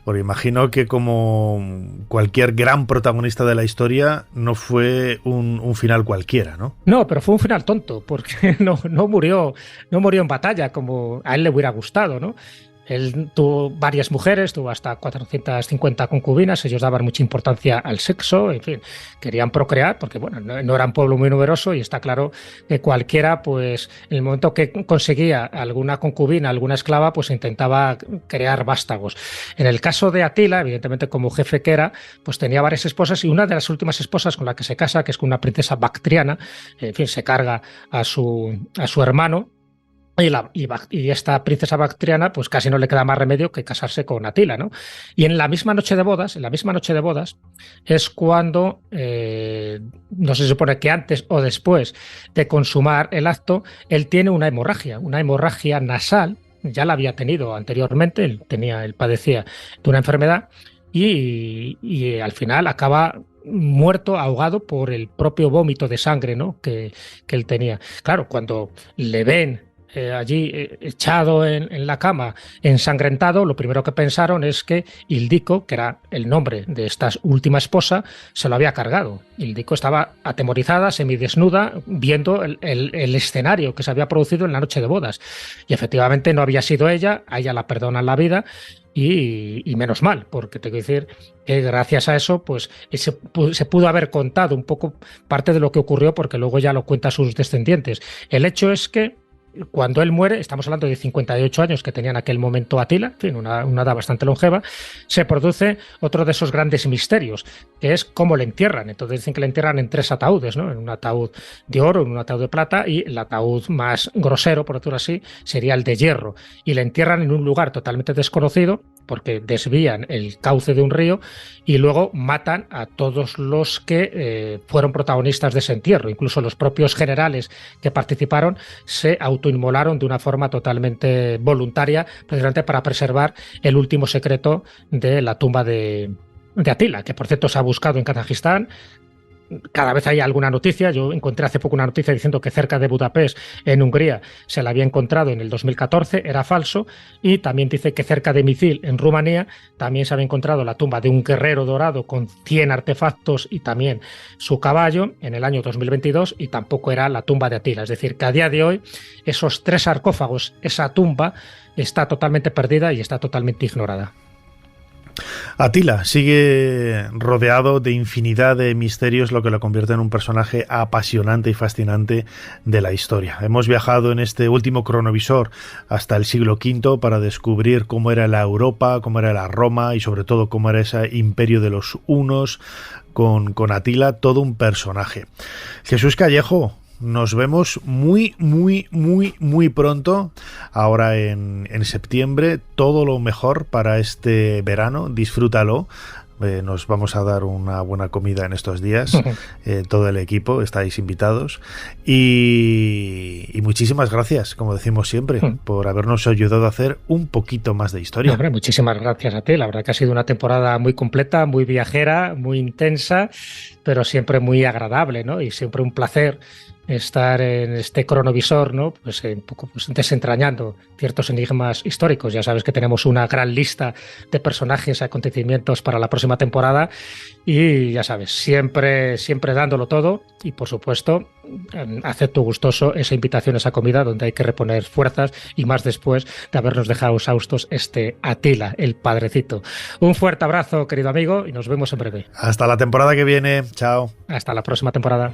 Porque imagino que, como cualquier gran protagonista de la historia, no fue un final cualquiera, ¿no? No, pero fue un final tonto, porque no murió en batalla como a él le hubiera gustado, ¿no? Él tuvo varias mujeres, tuvo hasta 450 concubinas, ellos daban mucha importancia al sexo, en fin, querían procrear, porque bueno, no era un pueblo muy numeroso y está claro que cualquiera, pues en el momento que conseguía alguna concubina, alguna esclava, pues intentaba crear vástagos. En el caso de Atila, evidentemente como jefe que era, pues tenía varias esposas y una de las últimas esposas con la que se casa, que es con una princesa bactriana, en fin, se carga a su hermano. Y esta princesa bactriana, pues casi no le queda más remedio que casarse con Atila, ¿no? Y en la misma noche de bodas, es cuando, no se supone que antes o después de consumar el acto, él tiene una hemorragia nasal. Ya la había tenido anteriormente, él padecía de una enfermedad y al final acaba muerto, ahogado por el propio vómito de sangre, ¿no? que él tenía. Claro, cuando le ven allí echado en la cama, ensangrentado, lo primero que pensaron es que Ildico, que era el nombre de esta última esposa, se lo había cargado. Ildico estaba atemorizada, semidesnuda, viendo el escenario que se había producido en la noche de bodas. Y efectivamente no había sido ella, a ella la perdonan la vida. Y menos mal, porque te quiero decir que gracias a eso pues se pudo haber contado un poco parte de lo que ocurrió, porque luego ya lo cuentan sus descendientes. El hecho es que cuando él muere, estamos hablando de 58 años que tenía en aquel momento Atila, en fin, una edad bastante longeva, se produce otro de esos grandes misterios, que es cómo le entierran. Entonces dicen que le entierran en 3 ataúdes, ¿no? En un ataúd de oro, en un ataúd de plata, y el ataúd más grosero, por decirlo así, sería el de hierro. Y le entierran en un lugar totalmente desconocido, porque desvían el cauce de un río y luego matan a todos los que fueron protagonistas de ese entierro. Incluso los propios generales que participaron se autoinmolaron de una forma totalmente voluntaria, precisamente para preservar el último secreto de la tumba de Atila, que por cierto se ha buscado en Kazajistán. Cada vez hay alguna noticia. Yo encontré hace poco una noticia diciendo que cerca de Budapest, en Hungría, se la había encontrado en el 2014, era falso. Y también dice que cerca de Micil, en Rumanía, también se había encontrado la tumba de un guerrero dorado con 100 artefactos y también su caballo en el año 2022, y tampoco era la tumba de Atila. Es decir, que a día de hoy esos 3 sarcófagos, esa tumba, está totalmente perdida y está totalmente ignorada. Atila sigue rodeado de infinidad de misterios, lo que lo convierte en un personaje apasionante y fascinante de la historia. Hemos viajado en este último cronovisor hasta el siglo V para descubrir cómo era la Europa, cómo era la Roma y sobre todo cómo era ese imperio de los hunos con Atila, todo un personaje. Jesús Callejo, nos vemos muy pronto, ahora en septiembre. Todo lo mejor para este verano, disfrútalo. Nos vamos a dar una buena comida en estos días, todo el equipo, estáis invitados. Y muchísimas gracias, como decimos siempre, por habernos ayudado a hacer un poquito más de historia. Hombre, muchísimas gracias a ti, la verdad que ha sido una temporada muy completa, muy viajera, muy intensa. pero siempre muy agradable, ¿no? Y siempre un placer estar en este cronovisor, ¿no? Pues un poco desentrañando ciertos enigmas históricos. Ya sabes que tenemos una gran lista de personajes y acontecimientos para la próxima temporada y ya sabes, siempre dándolo todo y por supuesto acepto gustoso esa invitación a esa comida donde hay que reponer fuerzas y más después de habernos dejado exhaustos Atila, el padrecito. Un fuerte abrazo, querido amigo, y nos vemos en breve. Hasta la temporada que viene. Chao. Hasta la próxima temporada.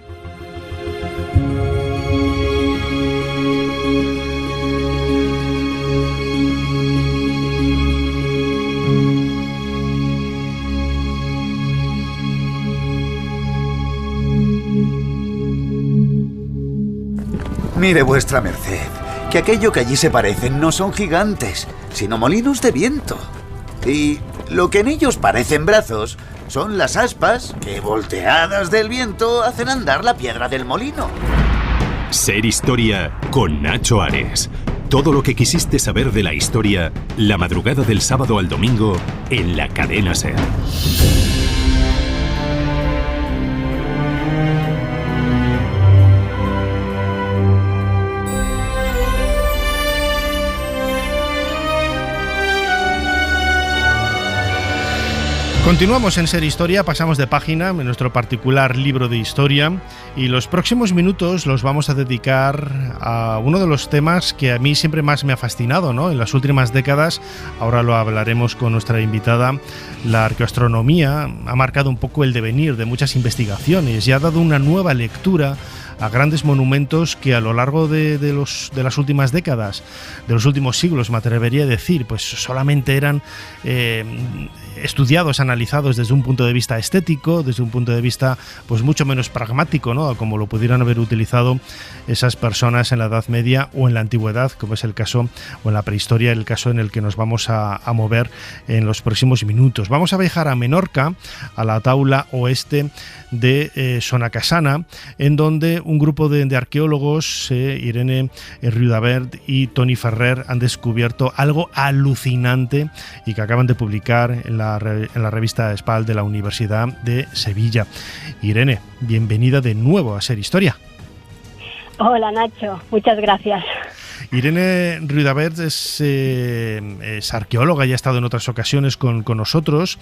Mire vuestra merced, que aquello que allí se parecen no son gigantes, sino molinos de viento. Y lo que en ellos parecen brazos son las aspas que, volteadas del viento, hacen andar la piedra del molino. Ser Historia con Nacho Ares. Todo lo que quisiste saber de la historia, la madrugada del sábado al domingo en la cadena SER. Continuamos en Ser Historia, pasamos de página en nuestro particular libro de historia y los próximos minutos los vamos a dedicar a uno de los temas que a mí siempre más me ha fascinado, ¿no? En las últimas décadas, ahora lo hablaremos con nuestra invitada, la arqueoastronomía ha marcado un poco el devenir de muchas investigaciones y ha dado una nueva lectura a grandes monumentos que a lo largo de las últimas décadas, de los últimos siglos, me atrevería a decir, pues solamente eran estudiados, analizados desde un punto de vista estético, desde un punto de vista pues mucho menos pragmático, ¿no? Como lo pudieran haber utilizado esas personas en la Edad Media o en la Antigüedad, como es el caso, o en la prehistoria, el caso en el que nos vamos a mover en los próximos minutos. Vamos a viajar a Menorca, a la taula oeste de Sonacasana, en donde un grupo de arqueólogos, Irene Riudavert y Toni Ferrer, han descubierto algo alucinante y que acaban de publicar en la revista Spal de la Universidad de Sevilla. Irene, bienvenida de nuevo a Ser Historia. Hola Nacho, muchas gracias. Irene Riudavert es arqueóloga y ha estado en otras ocasiones con nosotros.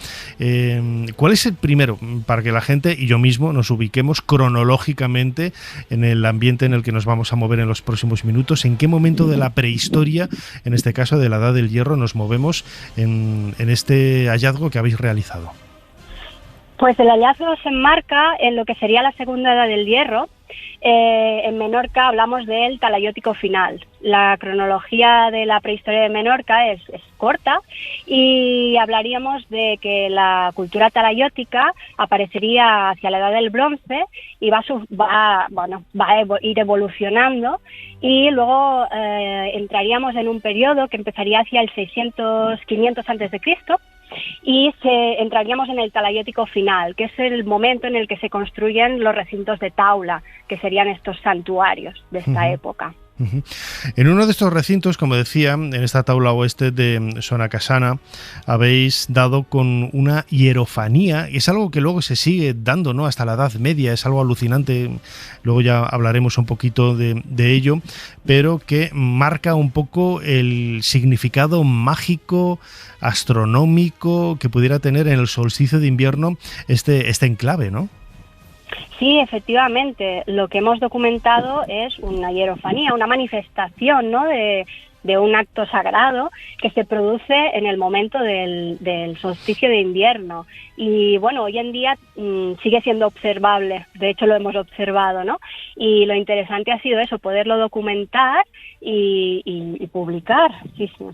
¿Cuál es el primero, para que la gente y yo mismo nos ubiquemos cronológicamente en el ambiente en el que nos vamos a mover en los próximos minutos? ¿En qué momento de la prehistoria, en este caso de la Edad del Hierro, nos movemos en este hallazgo que habéis realizado? Pues el hallazgo se enmarca en lo que sería la Segunda Edad del Hierro. En Menorca hablamos del talayótico final. La cronología de la prehistoria de Menorca es corta y hablaríamos de que la cultura talayótica aparecería hacia la Edad del Bronce y va a ir evolucionando y luego entraríamos en un periodo que empezaría hacia el 600-500 a.C. y entraríamos en el talayótico final, que es el momento en el que se construyen los recintos de taula, que serían estos santuarios de esta época. En uno de estos recintos, como decía, en esta taula oeste de Sonacasana, habéis dado con una hierofanía, y es algo que luego se sigue dando, ¿no?, hasta la Edad Media, es algo alucinante, luego ya hablaremos un poquito de ello, pero que marca un poco el significado mágico, astronómico, que pudiera tener en el solsticio de invierno este enclave, ¿no? Sí, efectivamente. Lo que hemos documentado es una hierofanía, una manifestación, ¿no?, de un acto sagrado que se produce en el momento del solsticio de invierno. Y bueno, hoy en día sigue siendo observable, de hecho lo hemos observado, ¿no? Y lo interesante ha sido eso, poderlo documentar y publicar. Sí, sí.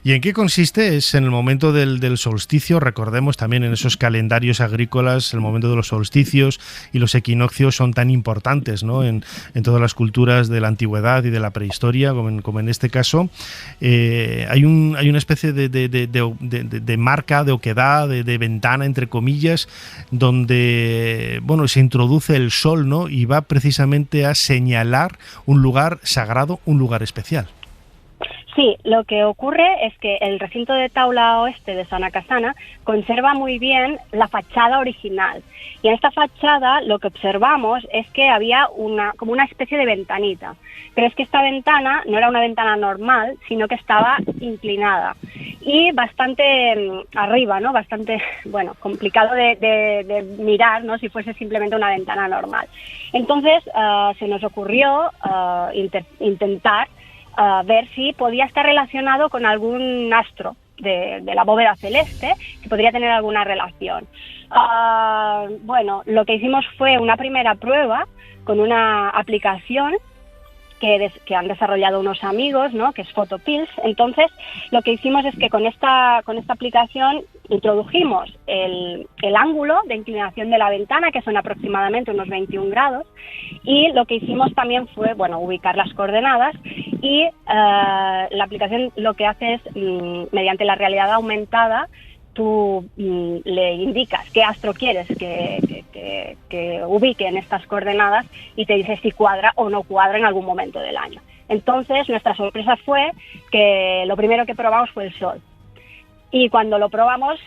¿Y en qué consiste? Es en el momento del solsticio, recordemos también en esos calendarios agrícolas, el momento de los solsticios y los equinoccios son tan importantes, ¿no?, en todas las culturas de la antigüedad y de la prehistoria, como en este caso. Hay una especie de marca, de oquedad, de ventana, entre comillas, donde se introduce el sol, ¿no?, y va precisamente a señalar un lugar sagrado, un lugar especial. Sí, lo que ocurre es que el recinto de Taula Oeste de Sanakasana conserva muy bien la fachada original. Y en esta fachada lo que observamos es que había como una especie de ventanita. Pero es que esta ventana no era una ventana normal, sino que estaba inclinada. Y bastante arriba, ¿no? Bastante, bueno, complicado de mirar, ¿no? Si fuese simplemente una ventana normal. Entonces se nos ocurrió intentar ver si podía estar relacionado con algún astro de la bóveda celeste, que podría tener alguna relación. Bueno, lo que hicimos fue una primera prueba con una aplicación que han desarrollado unos amigos, ¿no? Que es Photopills. Entonces, lo que hicimos es que con esta aplicación introdujimos el ángulo de inclinación de la ventana, que son aproximadamente unos 21 grados, y lo que hicimos también fue, bueno, ubicar las coordenadas, y la aplicación lo que hace es, mediante la realidad aumentada, tú le indicas qué astro quieres que ubique en estas coordenadas y te dice si cuadra o no cuadra en algún momento del año. Entonces, nuestra sorpresa fue que lo primero que probamos fue el Sol. Y cuando lo probamos,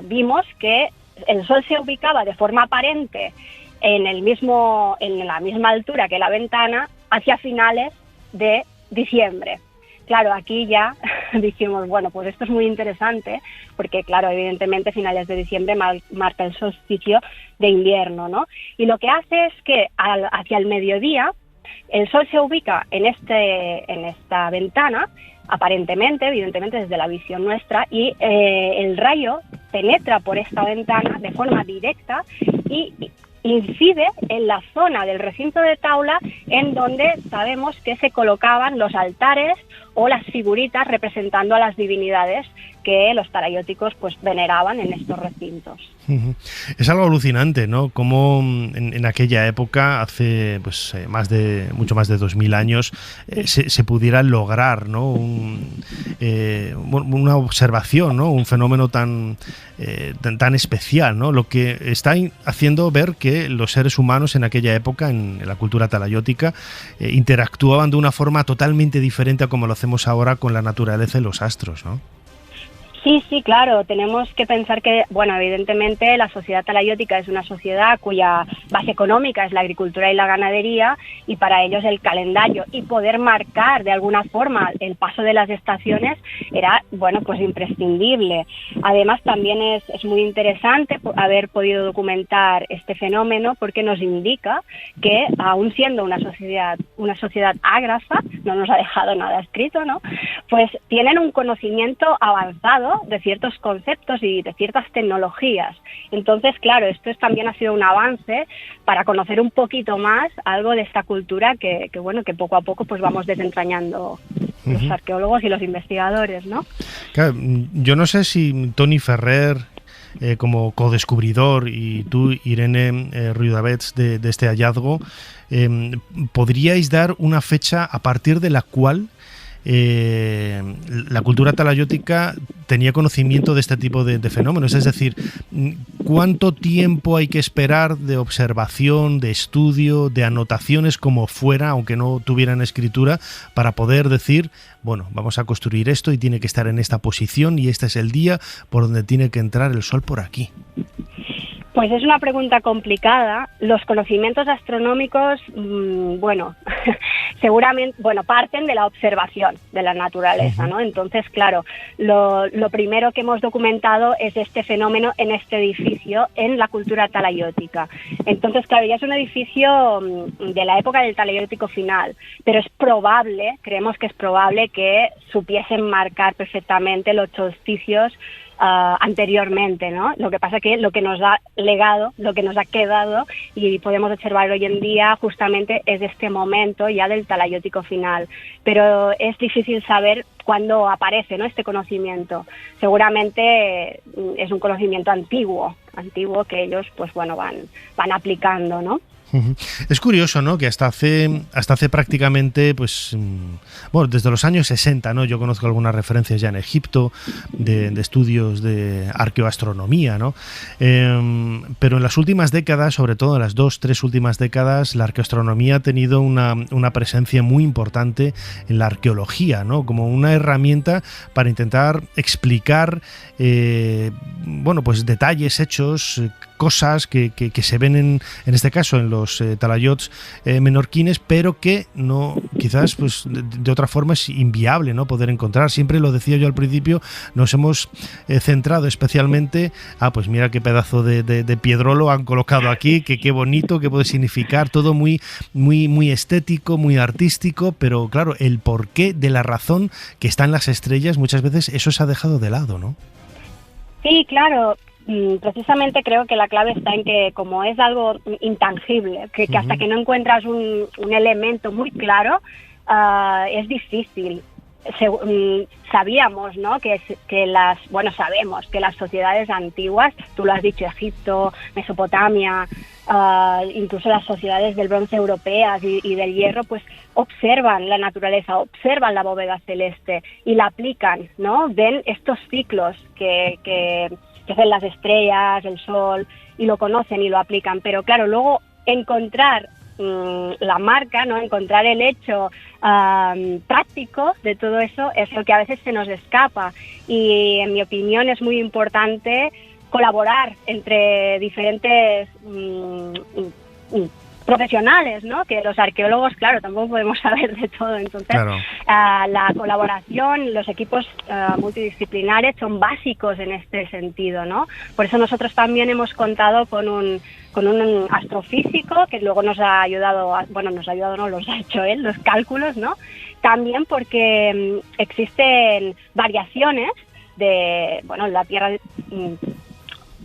vimos que el Sol se ubicaba de forma aparente en la misma altura que la ventana hacia finales de diciembre. Claro, aquí ya dijimos, bueno, pues esto es muy interesante, porque claro, evidentemente finales de diciembre marca el solsticio de invierno, ¿no? Y lo que hace es que hacia el mediodía el Sol se ubica en esta ventana, aparentemente, evidentemente desde la visión nuestra, y el rayo penetra por esta ventana de forma directa y incide en la zona del recinto de Taula en donde sabemos que se colocaban los altares o las figuritas representando a las divinidades que los talayóticos pues veneraban en estos recintos. Es algo alucinante, ¿no? Como en aquella época, hace pues mucho más de 2000 años, se pudiera lograr, ¿no? Una observación, ¿no? Un fenómeno tan especial, ¿no? Lo que está haciendo ver que los seres humanos en aquella época, en la cultura talayótica, interactuaban de una forma totalmente diferente a como lo hacemos ahora con la naturaleza y los astros, ¿no? Sí, claro. Tenemos que pensar que, bueno, evidentemente la sociedad talayótica es una sociedad cuya base económica es la agricultura y la ganadería, y para ellos el calendario y poder marcar de alguna forma el paso de las estaciones era, bueno, pues imprescindible. Además, también es muy interesante haber podido documentar este fenómeno porque nos indica que, aún siendo una sociedad ágrafa, no nos ha dejado nada escrito, ¿no? Pues tienen un conocimiento avanzado de ciertos conceptos y de ciertas tecnologías. Entonces, claro, esto también ha sido un avance para conocer un poquito más algo de esta cultura que poco a poco pues vamos desentrañando los arqueólogos y los investigadores, ¿no? Claro, yo no sé si Toni Ferrer, como codescubridor, y tú, Irene Riudavets, de este hallazgo, podríais dar una fecha a partir de la cual la cultura talayótica tenía conocimiento de este tipo de fenómenos. Es decir, ¿cuánto tiempo hay que esperar de observación, de estudio, de anotaciones como fuera, aunque no tuvieran escritura, para poder decir, bueno, vamos a construir esto y tiene que estar en esta posición y este es el día por donde tiene que entrar el Sol por aquí? Pues es una pregunta complicada. Los conocimientos astronómicos, seguramente, parten de la observación de la naturaleza, ¿no? Entonces, claro, lo primero que hemos documentado es este fenómeno en este edificio, en la cultura talayótica. Entonces, claro, ya es un edificio de la época del talayótico final, pero creemos que es probable que supiesen marcar perfectamente los solsticios anteriormente, ¿no? Lo que pasa que lo que nos ha legado, lo que nos ha quedado y podemos observar hoy en día justamente es este momento ya del talayótico final, pero es difícil saber cuándo aparece, ¿no? Este conocimiento. Seguramente es un conocimiento antiguo que ellos van aplicando, ¿no? Es curioso, ¿no?, que hasta hace prácticamente, pues, bueno, desde los años 60, ¿no? Yo conozco algunas referencias ya en Egipto de estudios de arqueoastronomía, ¿no? Pero en las últimas décadas, sobre todo en las 2-3 últimas décadas, la arqueoastronomía ha tenido una presencia muy importante en la arqueología, ¿no? Como una herramienta para intentar explicar, bueno, pues detalles, hechos, cosas que se ven en este caso en los talayots menorquines, pero que no, quizás pues de otra forma es inviable, ¿no?, poder encontrar. Siempre lo decía yo al principio, nos hemos centrado especialmente pues mira qué pedazo de piedrolo han colocado aquí, que qué bonito, qué puede significar, todo muy estético, muy artístico, pero claro, el porqué de la razón que está en las estrellas, muchas veces eso se ha dejado de lado, ¿no? Sí, claro. Precisamente creo que la clave está en que, como es algo intangible, que hasta que no encuentras un elemento muy claro, es difícil. Sabíamos, ¿no?, sabemos que las sociedades antiguas, tú lo has dicho, Egipto, Mesopotamia, incluso las sociedades del bronce europeas y del hierro, pues observan la naturaleza, observan la bóveda celeste y la aplican, ¿no? Ven estos ciclos que hacen las estrellas, el sol, y lo conocen y lo aplican. Pero claro, luego encontrar la marca, ¿no?, encontrar el hecho práctico de todo eso es lo que a veces se nos escapa, y en mi opinión es muy importante colaborar entre diferentes profesionales, ¿no?, que los arqueólogos, claro, tampoco podemos saber de todo. Entonces, claro, la colaboración, los equipos multidisciplinares son básicos en este sentido, ¿no? Por eso nosotros también hemos contado con un astrofísico que luego nos ha ayudado, los ha hecho él, los cálculos, ¿no? También porque existen variaciones la Tierra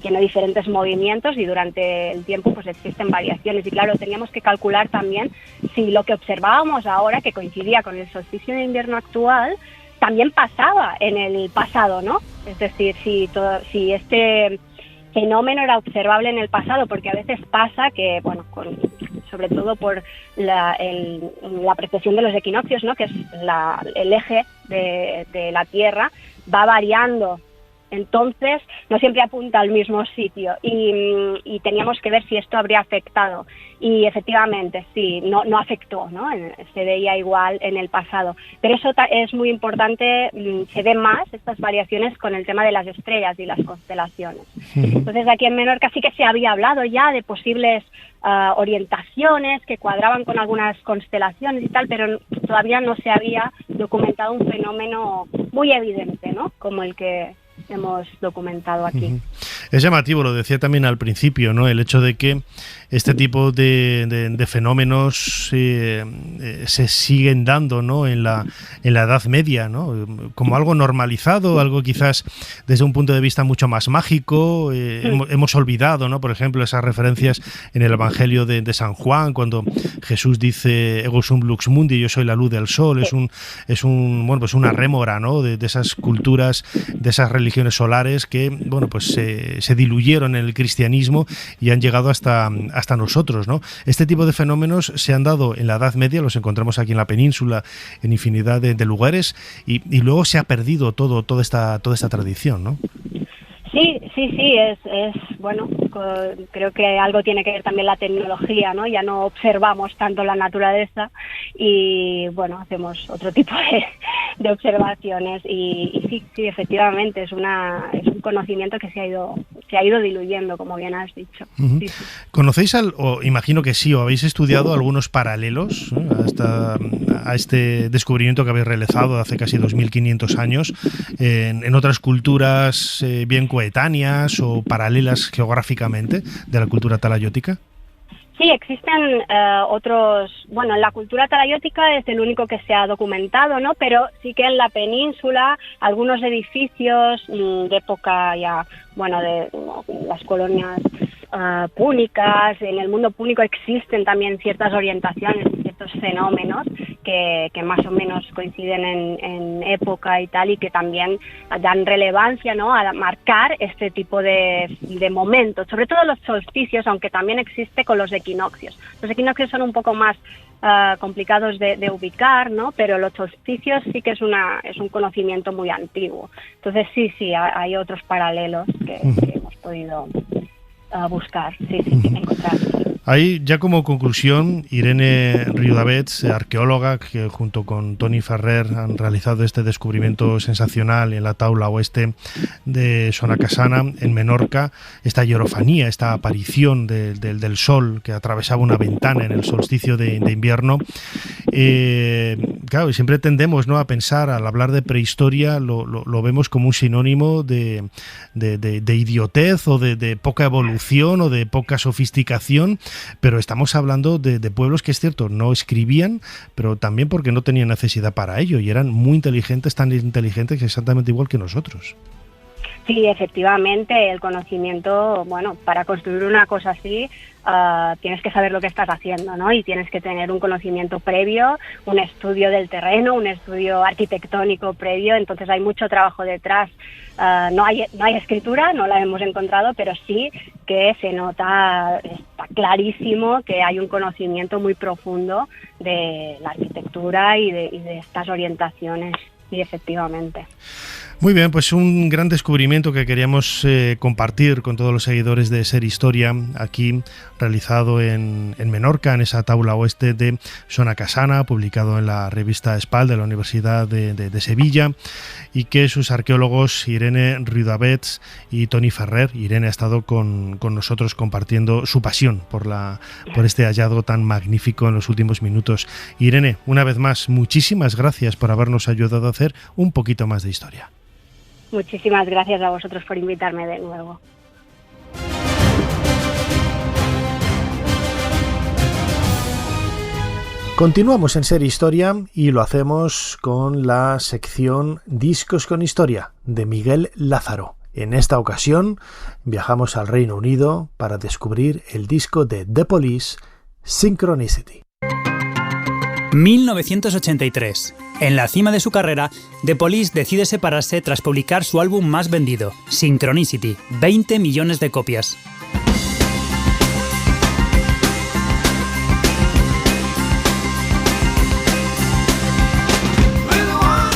tiene diferentes movimientos y durante el tiempo pues existen variaciones, y claro, teníamos que calcular también si lo que observábamos ahora, que coincidía con el solsticio de invierno actual, también pasaba en el pasado, ¿no? Es decir, si este fenómeno era observable en el pasado, porque a veces pasa que, bueno, sobre todo por la precesión de los equinoccios, ¿no?, que es el eje de la Tierra, va variando. Entonces, no siempre apunta al mismo sitio, y teníamos que ver si esto habría afectado. Y efectivamente, sí, no afectó, ¿no? Se veía igual en el pasado. Pero eso es muy importante, se ven más estas variaciones con el tema de las estrellas y las constelaciones. Entonces, aquí en Menorca sí que se había hablado ya de posibles orientaciones que cuadraban con algunas constelaciones y tal, pero todavía no se había documentado un fenómeno muy evidente, ¿no?, como el que hemos documentado aquí. Es llamativo, lo decía también al principio, ¿no?, el hecho de que este tipo de fenómenos se siguen dando, ¿no?, en la Edad Media, ¿no?, como algo normalizado, algo quizás desde un punto de vista mucho más mágico. Hemos olvidado, ¿no?, por ejemplo, esas referencias en el Evangelio de San Juan, cuando Jesús dice Ego sum lux mundi, yo soy la luz del sol. Es una rémora, ¿no?, de esas culturas, de esas religiones solares que, bueno, pues se diluyeron en el cristianismo y han llegado hasta nosotros, ¿no? Este tipo de fenómenos se han dado en la Edad Media, los encontramos aquí en la península en infinidad de lugares, y luego se ha perdido toda esta tradición, ¿no? Sí, es bueno, creo que algo tiene que ver también la tecnología, ¿no? Ya no observamos tanto la naturaleza y, bueno, hacemos otro tipo de observaciones, y sí, efectivamente es un conocimiento que se ha ido diluyendo, como bien has dicho. Uh-huh. Sí. ¿Conocéis o imagino que sí, o habéis estudiado algunos paralelos a este descubrimiento que habéis realizado hace casi 2500 años en otras culturas bien coetáneas o paralelas geográficamente de la cultura talayótica? Sí, existen otros, bueno, en la cultura talayótica es el único que se ha documentado, ¿no? Pero sí que en la península algunos edificios de época ya, bueno, de las colonias púnicas, en el mundo púnico existen también ciertas orientaciones, ciertos estos fenómenos que más o menos coinciden en época y tal, y que también dan relevancia, ¿no?, a marcar este tipo de momentos, sobre todo los solsticios, aunque también existe con los equinoccios. Los equinoccios son un poco más complicados de ubicar, ¿no?, pero los solsticios sí que es un conocimiento muy antiguo. Entonces sí, hay otros paralelos que hemos podido buscar, encontrar. Ahí, ya como conclusión, Irene Riudavets, arqueóloga, que junto con Toni Ferrer han realizado este descubrimiento sensacional en la taula oeste de Sonacasana, en Menorca, esta hierofanía, esta aparición del sol que atravesaba una ventana en el solsticio de invierno. Claro, siempre tendemos, ¿no?, a pensar, al hablar de prehistoria, lo vemos como un sinónimo de idiotez o de poca evolución o de poca sofisticación. Pero estamos hablando de pueblos que, es cierto, no escribían, pero también porque no tenían necesidad para ello y eran muy inteligentes, tan inteligentes que exactamente igual que nosotros. Sí, efectivamente, el conocimiento, bueno, para construir una cosa así tienes que saber lo que estás haciendo, ¿no? Y tienes que tener un conocimiento previo, un estudio del terreno, un estudio arquitectónico previo, entonces hay mucho trabajo detrás. No hay escritura, no la hemos encontrado, pero sí que se nota, está clarísimo que hay un conocimiento muy profundo de la arquitectura y de estas orientaciones, y efectivamente. Muy bien, pues un gran descubrimiento que queríamos compartir con todos los seguidores de Ser Historia, aquí realizado en Menorca, en esa taula oeste de Sonacasana, publicado en la revista Espal de la Universidad de Sevilla, y que sus arqueólogos Irene Riudavets y Toni Ferrer, Irene ha estado con nosotros compartiendo su pasión por este hallazgo tan magnífico en los últimos minutos. Irene, una vez más, muchísimas gracias por habernos ayudado a hacer un poquito más de historia. Muchísimas gracias a vosotros por invitarme de nuevo. Continuamos en Ser Historia y lo hacemos con la sección Discos con Historia de Miguel Lázaro. En esta ocasión viajamos al Reino Unido para descubrir el disco de The Police, Synchronicity. 1983. En la cima de su carrera, The Police decide separarse tras publicar su álbum más vendido, Synchronicity, 20 millones de copias.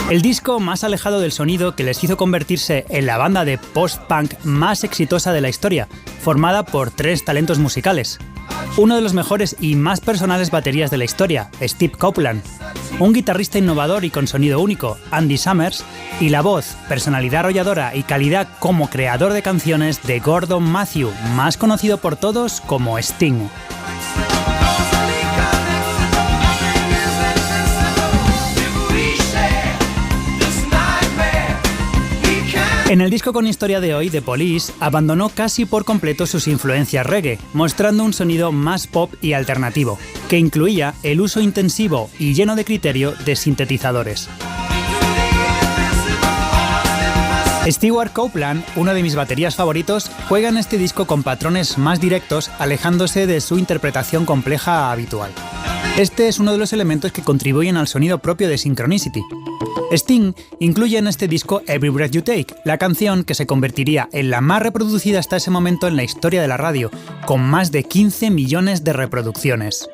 El disco más alejado del sonido que les hizo convertirse en la banda de post-punk más exitosa de la historia, formada por 3 talentos musicales. Uno de los mejores y más personales baterías de la historia, Steve Copeland, un guitarrista innovador y con sonido único, Andy Summers, y la voz, personalidad arrolladora y calidad como creador de canciones de Gordon Matthew, más conocido por todos como Sting. En el disco con historia de hoy, The Police abandonó casi por completo sus influencias reggae, mostrando un sonido más pop y alternativo, que incluía el uso intensivo y lleno de criterio de sintetizadores. Stewart Copeland, uno de mis baterías favoritos, juega en este disco con patrones más directos, alejándose de su interpretación compleja habitual. Este es uno de los elementos que contribuyen al sonido propio de Synchronicity. Sting incluye en este disco Every Breath You Take, la canción que se convertiría en la más reproducida hasta ese momento en la historia de la radio, con más de 15 millones de reproducciones.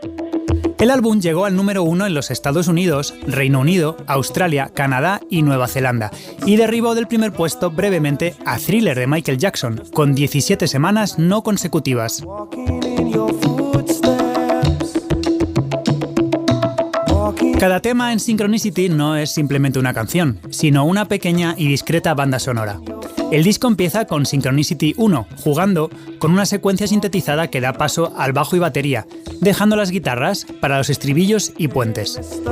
El álbum llegó al número 1 en los Estados Unidos, Reino Unido, Australia, Canadá y Nueva Zelanda, y derribó del primer puesto brevemente a Thriller de Michael Jackson, con 17 semanas no consecutivas. Cada tema en Synchronicity no es simplemente una canción, sino una pequeña y discreta banda sonora. El disco empieza con Synchronicity 1, jugando con una secuencia sintetizada que da paso al bajo y batería, dejando las guitarras para los estribillos y puentes.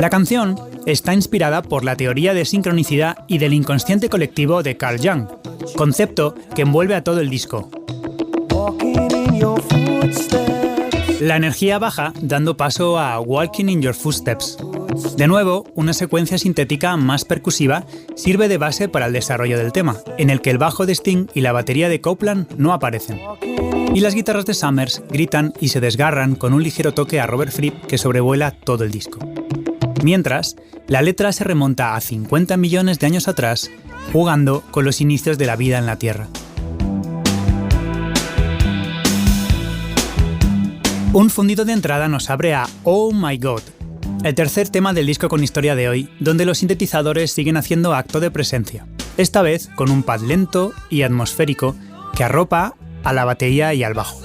La canción está inspirada por la teoría de sincronicidad y del inconsciente colectivo de Carl Jung, concepto que envuelve a todo el disco. La energía baja dando paso a Walking in Your Footsteps. De nuevo, una secuencia sintética más percusiva sirve de base para el desarrollo del tema, en el que el bajo de Sting y la batería de Copeland no aparecen. Y las guitarras de Summers gritan y se desgarran con un ligero toque a Robert Fripp que sobrevuela todo el disco. Mientras, la letra se remonta a 50 millones de años atrás, jugando con los inicios de la vida en la Tierra. Un fundido de entrada nos abre a Oh My God, el tercer tema del disco con historia de hoy, donde los sintetizadores siguen haciendo acto de presencia, esta vez con un pad lento y atmosférico que arropa a la batería y al bajo.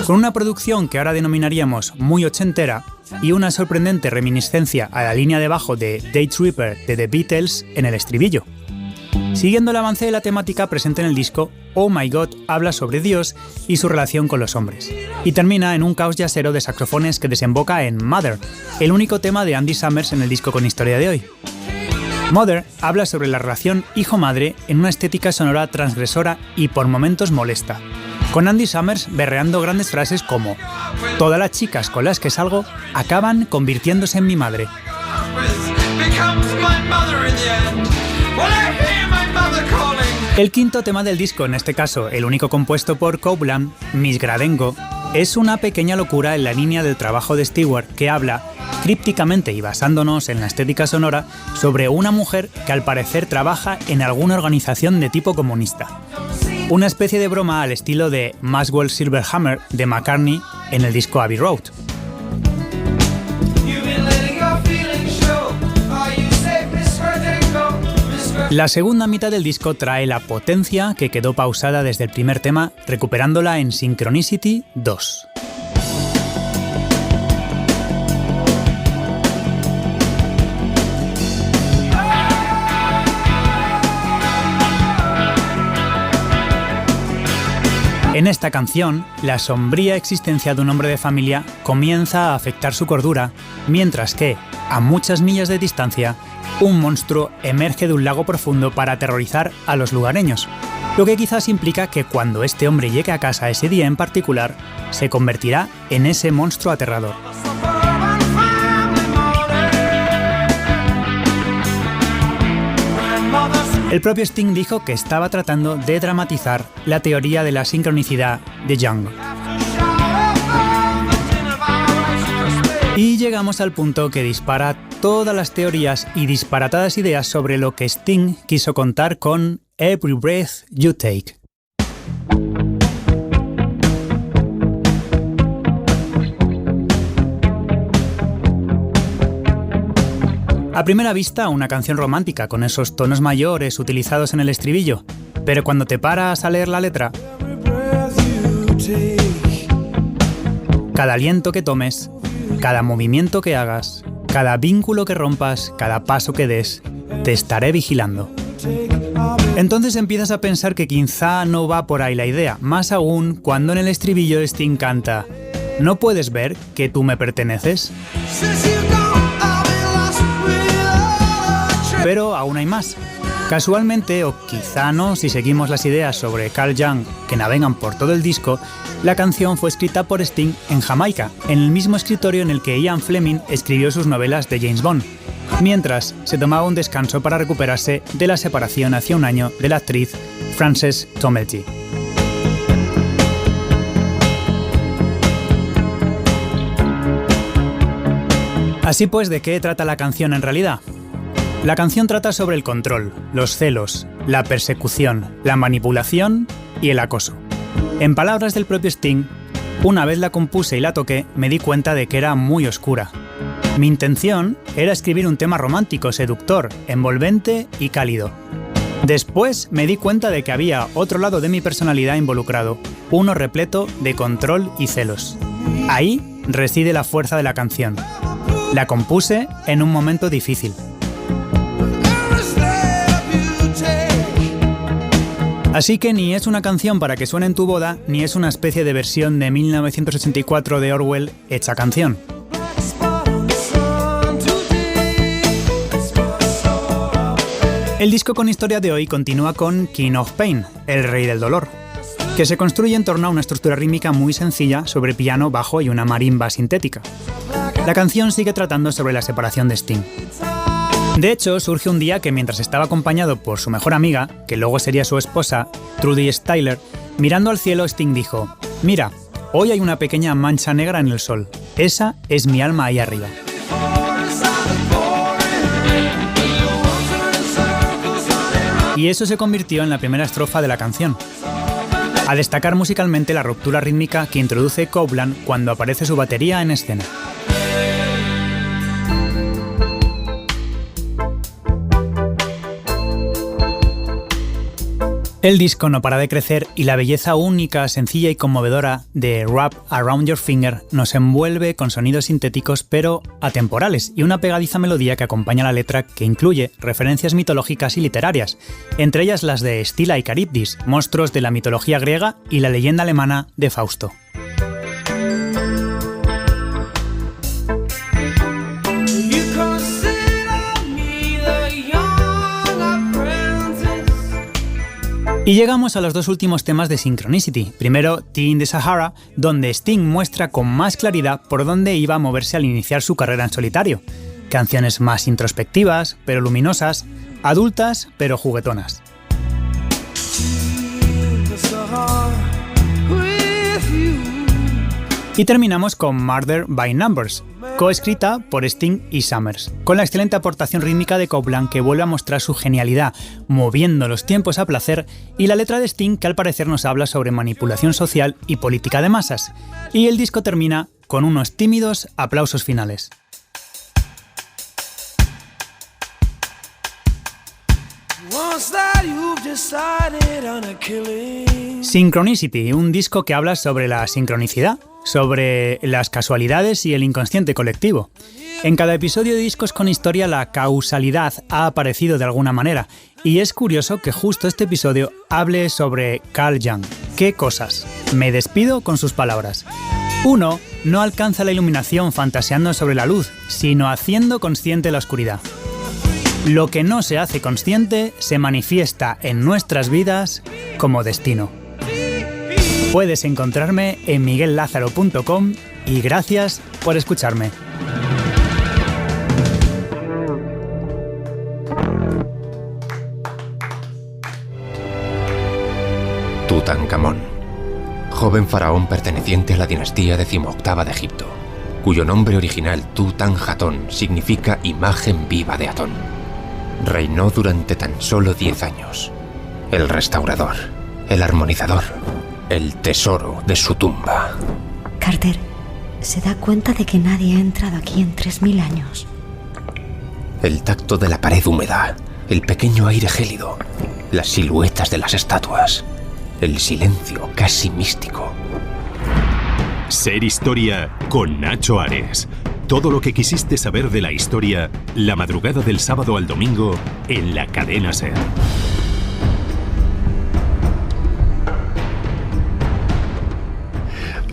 Con una producción que ahora denominaríamos muy ochentera y una sorprendente reminiscencia a la línea de bajo de Day Tripper de The Beatles en el estribillo. Siguiendo el avance de la temática presente en el disco, Oh My God habla sobre Dios y su relación con los hombres, y termina en un caos jazzero de saxofones que desemboca en Mother, el único tema de Andy Summers en el disco con historia de hoy. Mother habla sobre la relación hijo-madre en una estética sonora transgresora y por momentos molesta, con Andy Summers berreando grandes frases como «Todas las chicas con las que salgo acaban convirtiéndose en mi madre». El quinto tema del disco, en este caso el único compuesto por Copeland, Miss Gradengo, es una pequeña locura en la línea del trabajo de Stewart que habla, crípticamente y basándonos en la estética sonora, sobre una mujer que al parecer trabaja en alguna organización de tipo comunista. Una especie de broma al estilo de Maxwell Silverhammer de McCartney en el disco Abbey Road. La segunda mitad del disco trae la potencia que quedó pausada desde el primer tema, recuperándola en Synchronicity 2. En esta canción, la sombría existencia de un hombre de familia comienza a afectar su cordura, mientras que, a muchas millas de distancia, un monstruo emerge de un lago profundo para aterrorizar a los lugareños, lo que quizás implica que cuando este hombre llegue a casa ese día en particular, se convertirá en ese monstruo aterrador. El propio Sting dijo que estaba tratando de dramatizar la teoría de la sincronicidad de Young. Y llegamos al punto que dispara todas las teorías y disparatadas ideas sobre lo que Sting quiso contar con Every Breath You Take. A primera vista, una canción romántica con esos tonos mayores utilizados en el estribillo, pero cuando te paras a leer la letra, cada aliento que tomes, cada movimiento que hagas, cada vínculo que rompas, cada paso que des, te estaré vigilando. Entonces empiezas a pensar que quizá no va por ahí la idea, más aún cuando en el estribillo Sting canta ¿No puedes ver que tú me perteneces? Pero aún hay más. Casualmente, o quizá no, si seguimos las ideas sobre Carl Young que navegan por todo el disco, la canción fue escrita por Sting en Jamaica, en el mismo escritorio en el que Ian Fleming escribió sus novelas de James Bond, mientras se tomaba un descanso para recuperarse de la separación hace un año de la actriz Frances Tomelty. Así pues, ¿de qué trata la canción en realidad? La canción trata sobre el control, los celos, la persecución, la manipulación y el acoso. En palabras del propio Sting, una vez la compuse y la toqué, me di cuenta de que era muy oscura. Mi intención era escribir un tema romántico, seductor, envolvente y cálido. Después me di cuenta de que había otro lado de mi personalidad involucrado, uno repleto de control y celos. Ahí reside la fuerza de la canción. La compuse en un momento difícil. Así que ni es una canción para que suene en tu boda, ni es una especie de versión de 1984 de Orwell hecha canción. El disco con historia de hoy continúa con King of Pain, el rey del dolor. que se construye en torno a una estructura rítmica muy sencilla sobre piano, bajo y una marimba sintética. La canción sigue tratando sobre la separación de Sting. De hecho, surge un día que mientras estaba acompañado por su mejor amiga, que luego sería su esposa, Trudy Styler, mirando al cielo, Sting dijo: «Mira, hoy hay una pequeña mancha negra en el sol. Esa es mi alma ahí arriba». Y eso se convirtió en la primera estrofa de la canción. A destacar musicalmente la ruptura rítmica que introduce Copeland cuando aparece su batería en escena. El disco no para de crecer y la belleza única, sencilla y conmovedora de Wrap Around Your Finger nos envuelve con sonidos sintéticos pero atemporales y una pegadiza melodía que acompaña la letra, que incluye referencias mitológicas y literarias, entre ellas las de Scylla y Charybdis, monstruos de la mitología griega, y la leyenda alemana de Fausto. Y llegamos a los dos últimos temas de Synchronicity. Primero, Tea in the Sahara, donde Sting muestra con más claridad por dónde iba a moverse al iniciar su carrera en solitario. Canciones más introspectivas, pero luminosas, adultas, pero juguetonas. Y terminamos con Murder by Numbers, coescrita por Sting y Summers, con la excelente aportación rítmica de Copeland, que vuelve a mostrar su genialidad, moviendo los tiempos a placer, y la letra de Sting, que al parecer nos habla sobre manipulación social y política de masas. Y el disco termina con unos tímidos aplausos finales. Synchronicity, un disco que habla sobre la sincronicidad, sobre las casualidades y el inconsciente colectivo. En cada episodio de Discos con Historia la causalidad ha aparecido de alguna manera, y es curioso que justo este episodio hable sobre Carl Jung. ¿Qué cosas? Me despido con sus palabras. 1. No alcanza la iluminación fantaseando sobre la luz, sino haciendo consciente la oscuridad. Lo que no se hace consciente se manifiesta en nuestras vidas como destino. Puedes encontrarme en miguellázaro.com y gracias por escucharme. Tutankamón, joven faraón perteneciente a la dinastía XVIII de Egipto, cuyo nombre original Tutanjatón significa imagen viva de Atón. Reinó durante tan solo 10 años. El restaurador, el armonizador, el tesoro de su tumba. Carter, ¿se da cuenta de que nadie ha entrado aquí en 3000 años? El tacto de la pared húmeda, el pequeño aire gélido, las siluetas de las estatuas, el silencio casi místico. Ser Historia con Nacho Ares. Todo lo que quisiste saber de la historia, la madrugada del sábado al domingo en la cadena SER.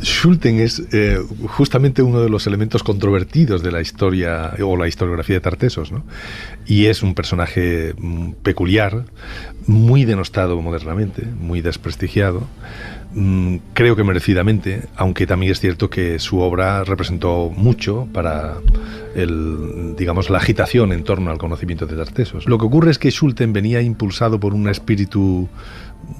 Schulten es justamente uno de los elementos controvertidos de la historia o la historiografía de Tartessos, ¿no? Y es un personaje peculiar, muy denostado modernamente, muy desprestigiado, creo que merecidamente, aunque también es cierto que su obra representó mucho para la agitación en torno al conocimiento de Tartessos. Lo que ocurre es que Schulten venía impulsado por un espíritu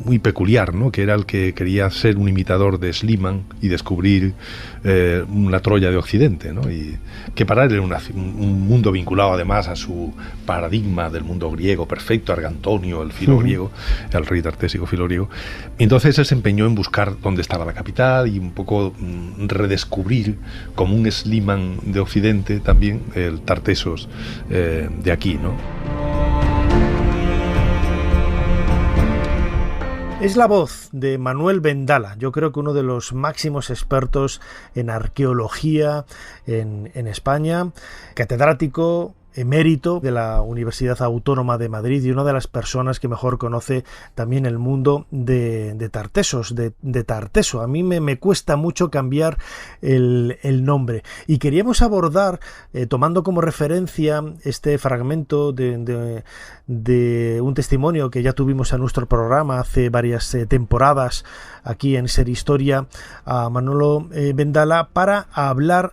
muy peculiar, ¿no? Que era el que quería ser un imitador de Schliemann y descubrir la Troya de Occidente, ¿no? Y que para él era un mundo vinculado además a su paradigma del mundo griego perfecto, Argantonio, el filo griego, el rey tartésico filo griego. Y entonces él se empeñó en buscar dónde estaba la capital y un poco redescubrir como un Schliemann de Occidente también el Tartessos de aquí, ¿no? Es la voz de Manuel Vendala, yo creo que uno de los máximos expertos en arqueología en España, catedrático, emérito de la Universidad Autónoma de Madrid y una de las personas que mejor conoce también el mundo de Tartesos, de Tarteso. A mí me cuesta mucho cambiar el nombre. Y queríamos abordar, tomando como referencia este fragmento de un testimonio que ya tuvimos en nuestro programa hace varias temporadas aquí en Ser Historia, a Manolo Vendala, para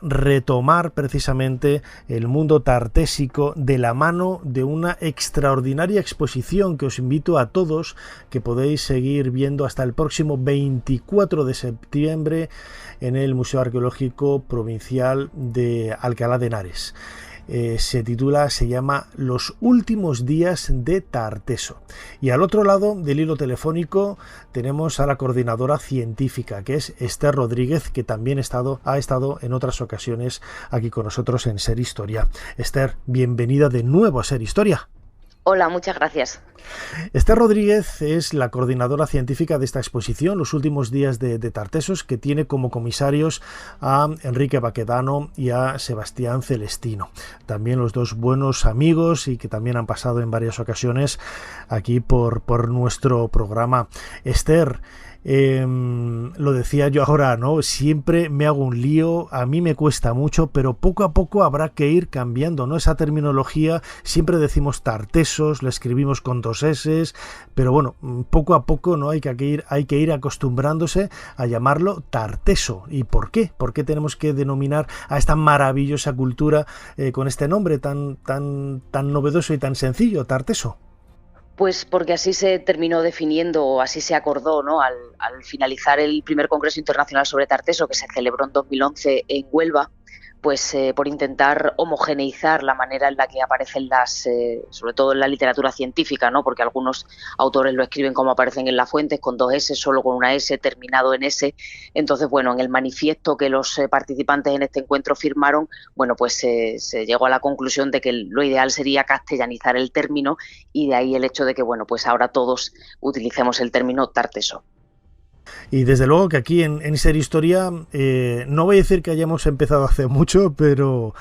retomar precisamente el mundo tartésico de la mano de una extraordinaria exposición que os invito a todos, que podéis seguir viendo hasta el próximo 24 de septiembre en el Museo Arqueológico Provincial de Alcalá de Henares. Se llama Los últimos días de Tarteso. Y al otro lado del hilo telefónico tenemos a la coordinadora científica, que es Esther Rodríguez, que también ha estado en otras ocasiones aquí con nosotros en Ser Historia. Esther, bienvenida de nuevo a Ser Historia. Hola, muchas gracias. Esther Rodríguez es la coordinadora científica de esta exposición, Los últimos días de Tartesos, que tiene como comisarios a Enrique Baquedano y a Sebastián Celestino. También los dos buenos amigos y que también han pasado en varias ocasiones aquí por nuestro programa. Esther, lo decía yo ahora, ¿no? Siempre me hago un lío, a mí me cuesta mucho, pero poco a poco habrá que ir cambiando, ¿no? Esa terminología, siempre decimos Tartesos, la escribimos con 2 S, pero bueno, poco a poco, ¿no? Hay que ir acostumbrándose a llamarlo Tarteso. ¿Y por qué? ¿Por qué tenemos que denominar a esta maravillosa cultura con este nombre tan novedoso y tan sencillo, Tarteso? Pues porque así se terminó definiendo, o así se acordó, ¿no? Al finalizar el primer Congreso Internacional sobre Tarteso, que se celebró en 2011 en Huelva, pues por intentar homogeneizar la manera en la que aparecen sobre todo en la literatura científica, ¿no? Porque algunos autores lo escriben como aparecen en las fuentes, con 2 S, solo con una S, terminado en S. Entonces, bueno, en el manifiesto que los participantes en este encuentro firmaron, bueno, pues se llegó a la conclusión de que lo ideal sería castellanizar el término, y de ahí el hecho de que, bueno, pues ahora todos utilicemos el término Tarteso. Y desde luego que aquí en Ser Historia, no voy a decir que hayamos empezado hace mucho, pero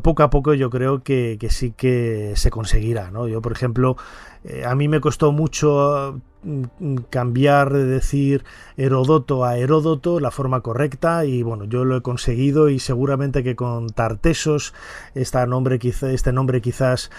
poco a poco yo creo que sí que se conseguirá, ¿no? Yo, por ejemplo, a mí me costó mucho cambiar de decir Heródoto a Heródoto, la forma correcta, y bueno, yo lo he conseguido, y seguramente que con Tartesos, este nombre quizás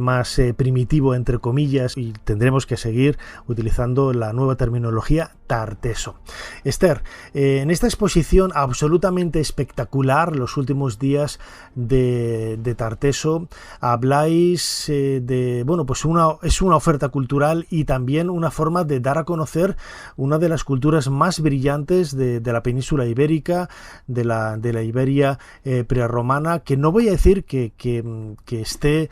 más primitivo entre comillas, y tendremos que seguir utilizando la nueva terminología Tarteso. Esther, en esta exposición absolutamente espectacular, Los últimos días de Tarteso, habláis de, bueno, pues es una oferta cultural y también una forma de dar a conocer una de las culturas más brillantes de la península ibérica, de la Iberia prerromana, que no voy a decir que esté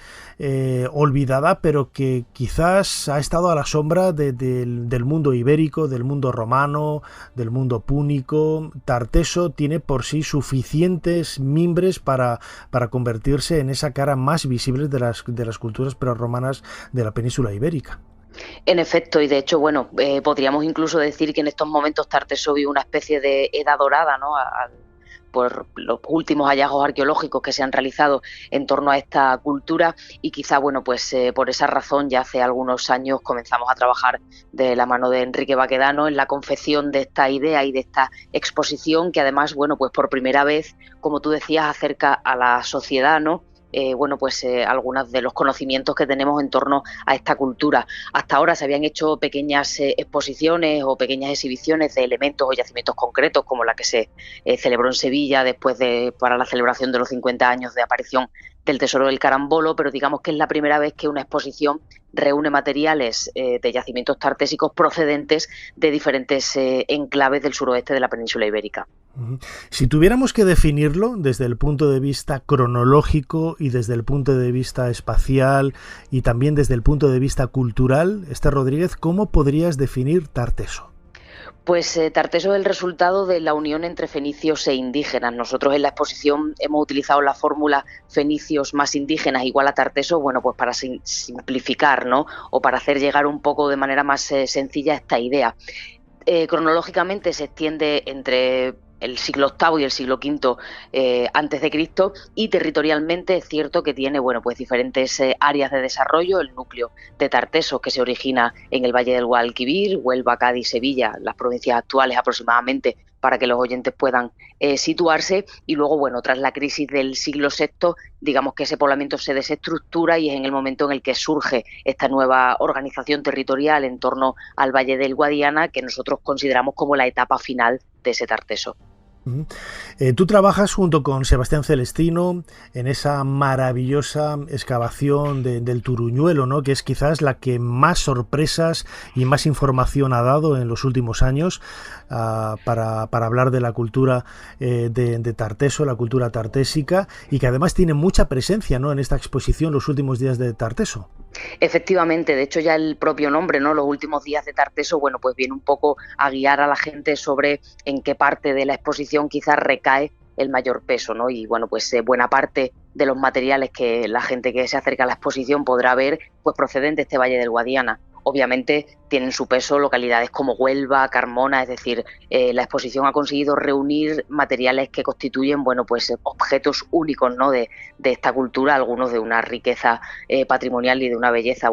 olvidada, pero que quizás ha estado a la sombra del mundo ibérico, del mundo romano, del mundo púnico. Tarteso tiene por sí suficientes mimbres para convertirse en esa cara más visible de las culturas prerromanas de la península ibérica. En efecto, y de hecho, bueno, podríamos incluso decir que en estos momentos Tarteso vive una especie de edad dorada, ¿no? Por los últimos hallazgos arqueológicos que se han realizado en torno a esta cultura, y quizá, bueno, pues por esa razón ya hace algunos años comenzamos a trabajar de la mano de Enrique Baquedano en la confección de esta idea y de esta exposición, que además, bueno, pues por primera vez, como tú decías, acerca a la sociedad, ¿no? Algunos de los conocimientos que tenemos en torno a esta cultura. Hasta ahora se habían hecho pequeñas exposiciones o pequeñas exhibiciones de elementos o yacimientos concretos, como la que se celebró en Sevilla para la celebración de los 50 años de aparición del Tesoro del Carambolo, pero digamos que es la primera vez que una exposición reúne materiales de yacimientos tartésicos procedentes de diferentes enclaves del suroeste de la península ibérica. Si tuviéramos que definirlo desde el punto de vista cronológico y desde el punto de vista espacial y también desde el punto de vista cultural, Esther Rodríguez, ¿cómo podrías definir Tarteso? Pues Tarteso es el resultado de la unión entre fenicios e indígenas. Nosotros en la exposición hemos utilizado la fórmula fenicios más indígenas igual a Tarteso, bueno, pues para simplificar, ¿no? O para hacer llegar un poco de manera más sencilla esta idea. Cronológicamente se extiende entre el siglo VIII y el siglo V antes de Cristo, y territorialmente es cierto que tiene pues diferentes áreas de desarrollo. El núcleo de Tartesos, que se origina en el Valle del Guadalquivir, Huelva, Cádiz, Sevilla, las provincias actuales aproximadamente, para que los oyentes puedan situarse, y luego, tras la crisis del siglo VI, digamos que ese poblamiento se desestructura y es en el momento en el que surge esta nueva organización territorial en torno al Valle del Guadiana, que nosotros consideramos como la etapa final de ese Tarteso. Tú trabajas junto con Sebastián Celestino en esa maravillosa excavación del Turuñuelo, ¿no? Que es quizás la que más sorpresas y más información ha dado en los últimos años para hablar de la cultura de Tarteso, la cultura tartésica, y que además tiene mucha presencia, ¿no?, en esta exposición Los últimos días de Tarteso. Efectivamente, de hecho ya el propio nombre, ¿no?, Los últimos días de Tarteso, pues viene un poco a guiar a la gente sobre en qué parte de la exposición quizás recae el mayor peso, ¿no? Y pues buena parte de los materiales que la gente que se acerca a la exposición podrá ver, pues proceden de este Valle del Guadiana. Obviamente tienen su peso localidades como Huelva, Carmona, es decir, la exposición ha conseguido reunir materiales que constituyen, pues objetos únicos, ¿no?, de esta cultura, algunos de una riqueza patrimonial y de una belleza,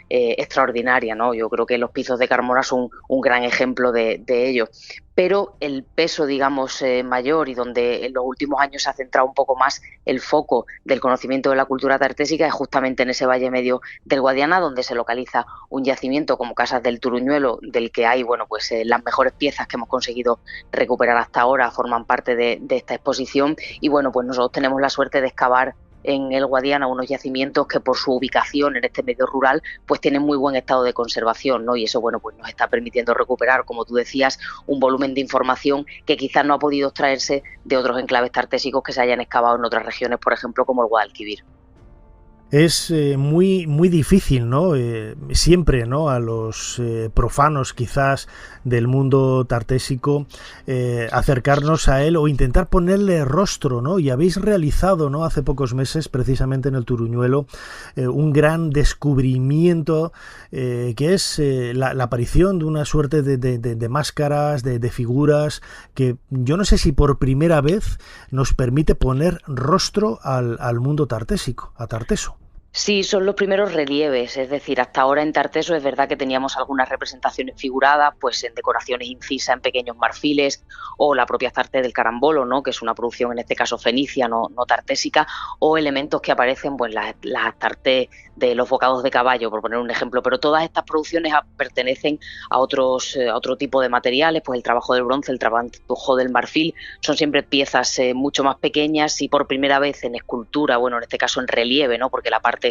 extraordinaria, ¿no? Yo creo que los pisos de Carmona son un gran ejemplo de ello. Pero el peso, digamos, mayor, y donde en los últimos años se ha centrado un poco más el foco del conocimiento de la cultura tartésica, es justamente en ese valle medio del Guadiana, donde se localiza un yacimiento como Casas del Turuñuelo, del que hay, las mejores piezas que hemos conseguido recuperar hasta ahora forman parte de esta exposición. Y pues nosotros tenemos la suerte de excavar en el Guadiana unos yacimientos que, por su ubicación en este medio rural, pues tienen muy buen estado de conservación, ¿no? Y eso pues nos está permitiendo recuperar, como tú decías, un volumen de información que quizás no ha podido extraerse de otros enclaves tartésicos que se hayan excavado en otras regiones, por ejemplo, como el Guadalquivir. Es muy difícil, ¿no? Siempre, ¿no?, a los profanos quizás del mundo tartésico acercarnos a él o intentar ponerle rostro, ¿no? Y habéis realizado, ¿no?, hace pocos meses, precisamente en el Turuñuelo, un gran descubrimiento que es la aparición de una suerte de máscaras, de figuras que yo no sé si por primera vez nos permite poner rostro al mundo tartésico, a Tarteso. Sí, son los primeros relieves, es decir, hasta ahora en Tarteso es verdad que teníamos algunas representaciones figuradas, pues en decoraciones incisas en pequeños marfiles, o la propia Astarte del Carambolo, ¿no?, que es una producción en este caso fenicia, no tartésica, o elementos que aparecen, pues las Astarte de los bocados de caballo, por poner un ejemplo, pero todas estas producciones pertenecen a otro tipo de materiales, pues el trabajo del bronce, el trabajo del marfil, son siempre piezas mucho más pequeñas y por primera vez en escultura, en este caso en relieve, ¿no?, porque la parte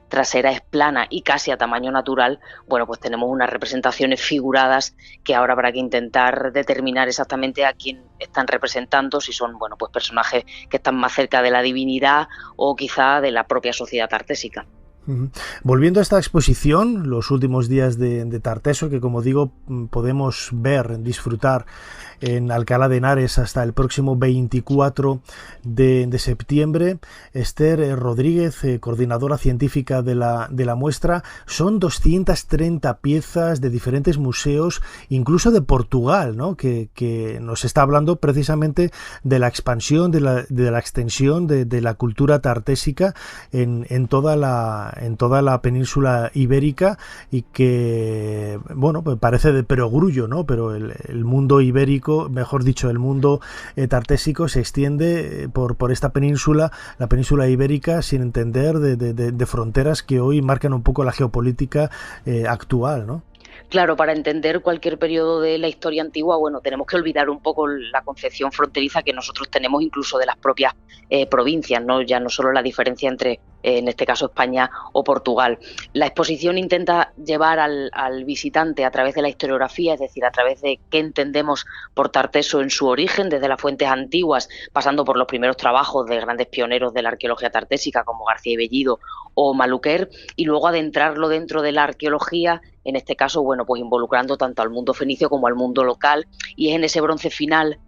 trasera es plana y casi a tamaño natural, pues tenemos unas representaciones figuradas que ahora habrá que intentar determinar exactamente a quién están representando, si son pues personajes que están más cerca de la divinidad o quizá de la propia sociedad tartésica. Volviendo a esta exposición, Los últimos días de Tarteso, que como digo podemos ver, disfrutar en Alcalá de Henares hasta el próximo 24 de septiembre. Esther Rodríguez, coordinadora científica de la muestra, son 230 piezas de diferentes museos, incluso de Portugal, ¿no?, que nos está hablando precisamente de la expansión, de la extensión de la cultura tartésica en toda la península ibérica, y que, pues parece de perogrullo, ¿no?, pero el mundo ibérico, mejor dicho, el mundo tartésico se extiende por esta península, la península ibérica, sin entender de fronteras que hoy marcan un poco la geopolítica actual, ¿no? Claro, para entender cualquier periodo de la historia antigua, tenemos que olvidar un poco la concepción fronteriza que nosotros tenemos incluso de las propias provincias, ¿no? Ya no solo la diferencia entre, en este caso, España o Portugal. La exposición intenta llevar al visitante a través de la historiografía, es decir, a través de qué entendemos por Tarteso en su origen, desde las fuentes antiguas, pasando por los primeros trabajos de grandes pioneros de la arqueología tartésica como García y Bellido o Maluquer, y luego adentrarlo dentro de la arqueología, en este caso, pues involucrando tanto al mundo fenicio como al mundo local, y es en ese bronce final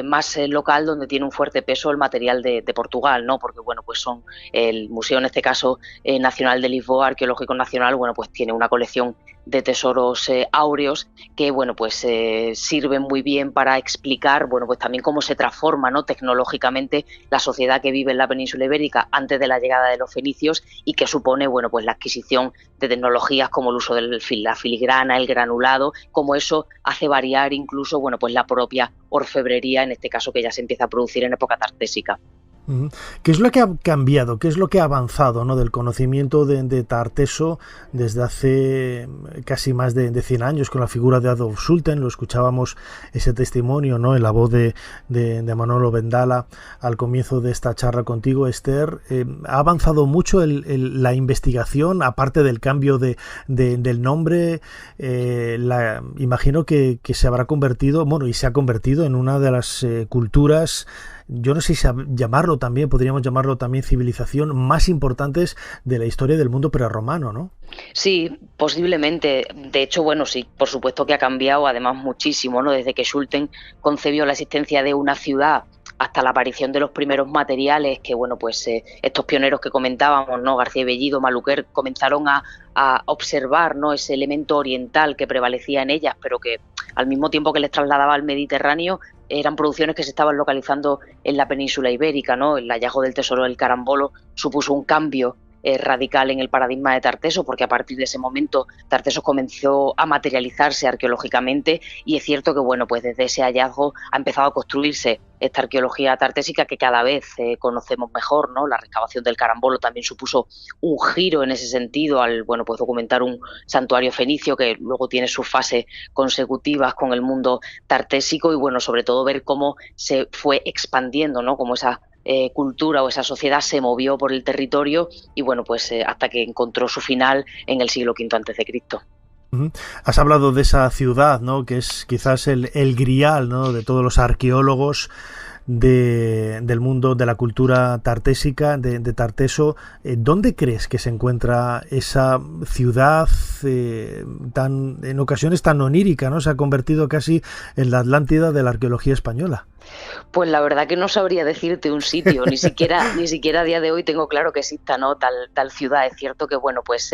más local donde tiene un fuerte peso el material de Portugal, ¿no? Porque pues son el museo, en este caso Nacional de Lisboa, Arqueológico Nacional, pues tiene una colección de tesoros áureos que, bueno, pues sirven muy bien para explicar, bueno, pues también cómo se transforma, ¿no?, tecnológicamente la sociedad que vive en la península ibérica antes de la llegada de los fenicios y que supone, bueno, pues la adquisición de tecnologías como el uso de la filigrana, el granulado, como eso hace variar incluso, bueno, pues la propia orfebrería, en este caso que ya se empieza a producir en época tartésica. ¿Qué es lo que ha cambiado? ¿Qué es lo que ha avanzado, ¿no?, del conocimiento de Tarteso desde hace casi más de 100 años con la figura de Adolf Schulten? Lo escuchábamos ese testimonio, ¿no?, en la voz de Manolo Vendala al comienzo de esta charla contigo, Esther. ¿Ha avanzado mucho la investigación, aparte del cambio del nombre? Imagino que se habrá convertido, bueno, y se ha convertido en una de las culturas, yo no sé si podríamos llamarlo también civilización más importantes de la historia del mundo prerromano, ¿no? Sí, posiblemente. De hecho, bueno, sí, por supuesto que ha cambiado además muchísimo, ¿no? Desde que Schulten concebió la existencia de una ciudad hasta la aparición de los primeros materiales que, bueno, pues estos pioneros que comentábamos, ¿no?, García Bellido, Maluquer, comenzaron a observar, ¿no?, ese elemento oriental que prevalecía en ellas, pero que al mismo tiempo que les trasladaba al Mediterráneo, eran producciones que se estaban localizando en la península ibérica, ¿no? El hallazgo del tesoro del Carambolo supuso un cambio radical en el paradigma de Tarteso, porque a partir de ese momento Tarteso comenzó a materializarse arqueológicamente y es cierto que, bueno, pues desde ese hallazgo ha empezado a construirse esta arqueología tartésica que cada vez conocemos mejor, ¿no? La excavación del Carambolo también supuso un giro en ese sentido al, bueno, pues documentar un santuario fenicio que luego tiene sus fases consecutivas con el mundo tartésico y, bueno, sobre todo ver cómo se fue expandiendo, ¿no?, cómo esa cultura o esa sociedad se movió por el territorio y, bueno, pues hasta que encontró su final en el siglo V a.C. Has hablado de esa ciudad, ¿no?, que es quizás el grial, ¿no?, de todos los arqueólogos del mundo de la cultura tartésica, de Tarteso. ¿Dónde crees que se encuentra esa ciudad en ocasiones tan onírica, ¿no? Se ha convertido casi en la Atlántida de la arqueología española. Pues la verdad que no sabría decirte un sitio, ni siquiera a día de hoy tengo claro que exista, ¿no?, tal ciudad. Es cierto que, bueno, pues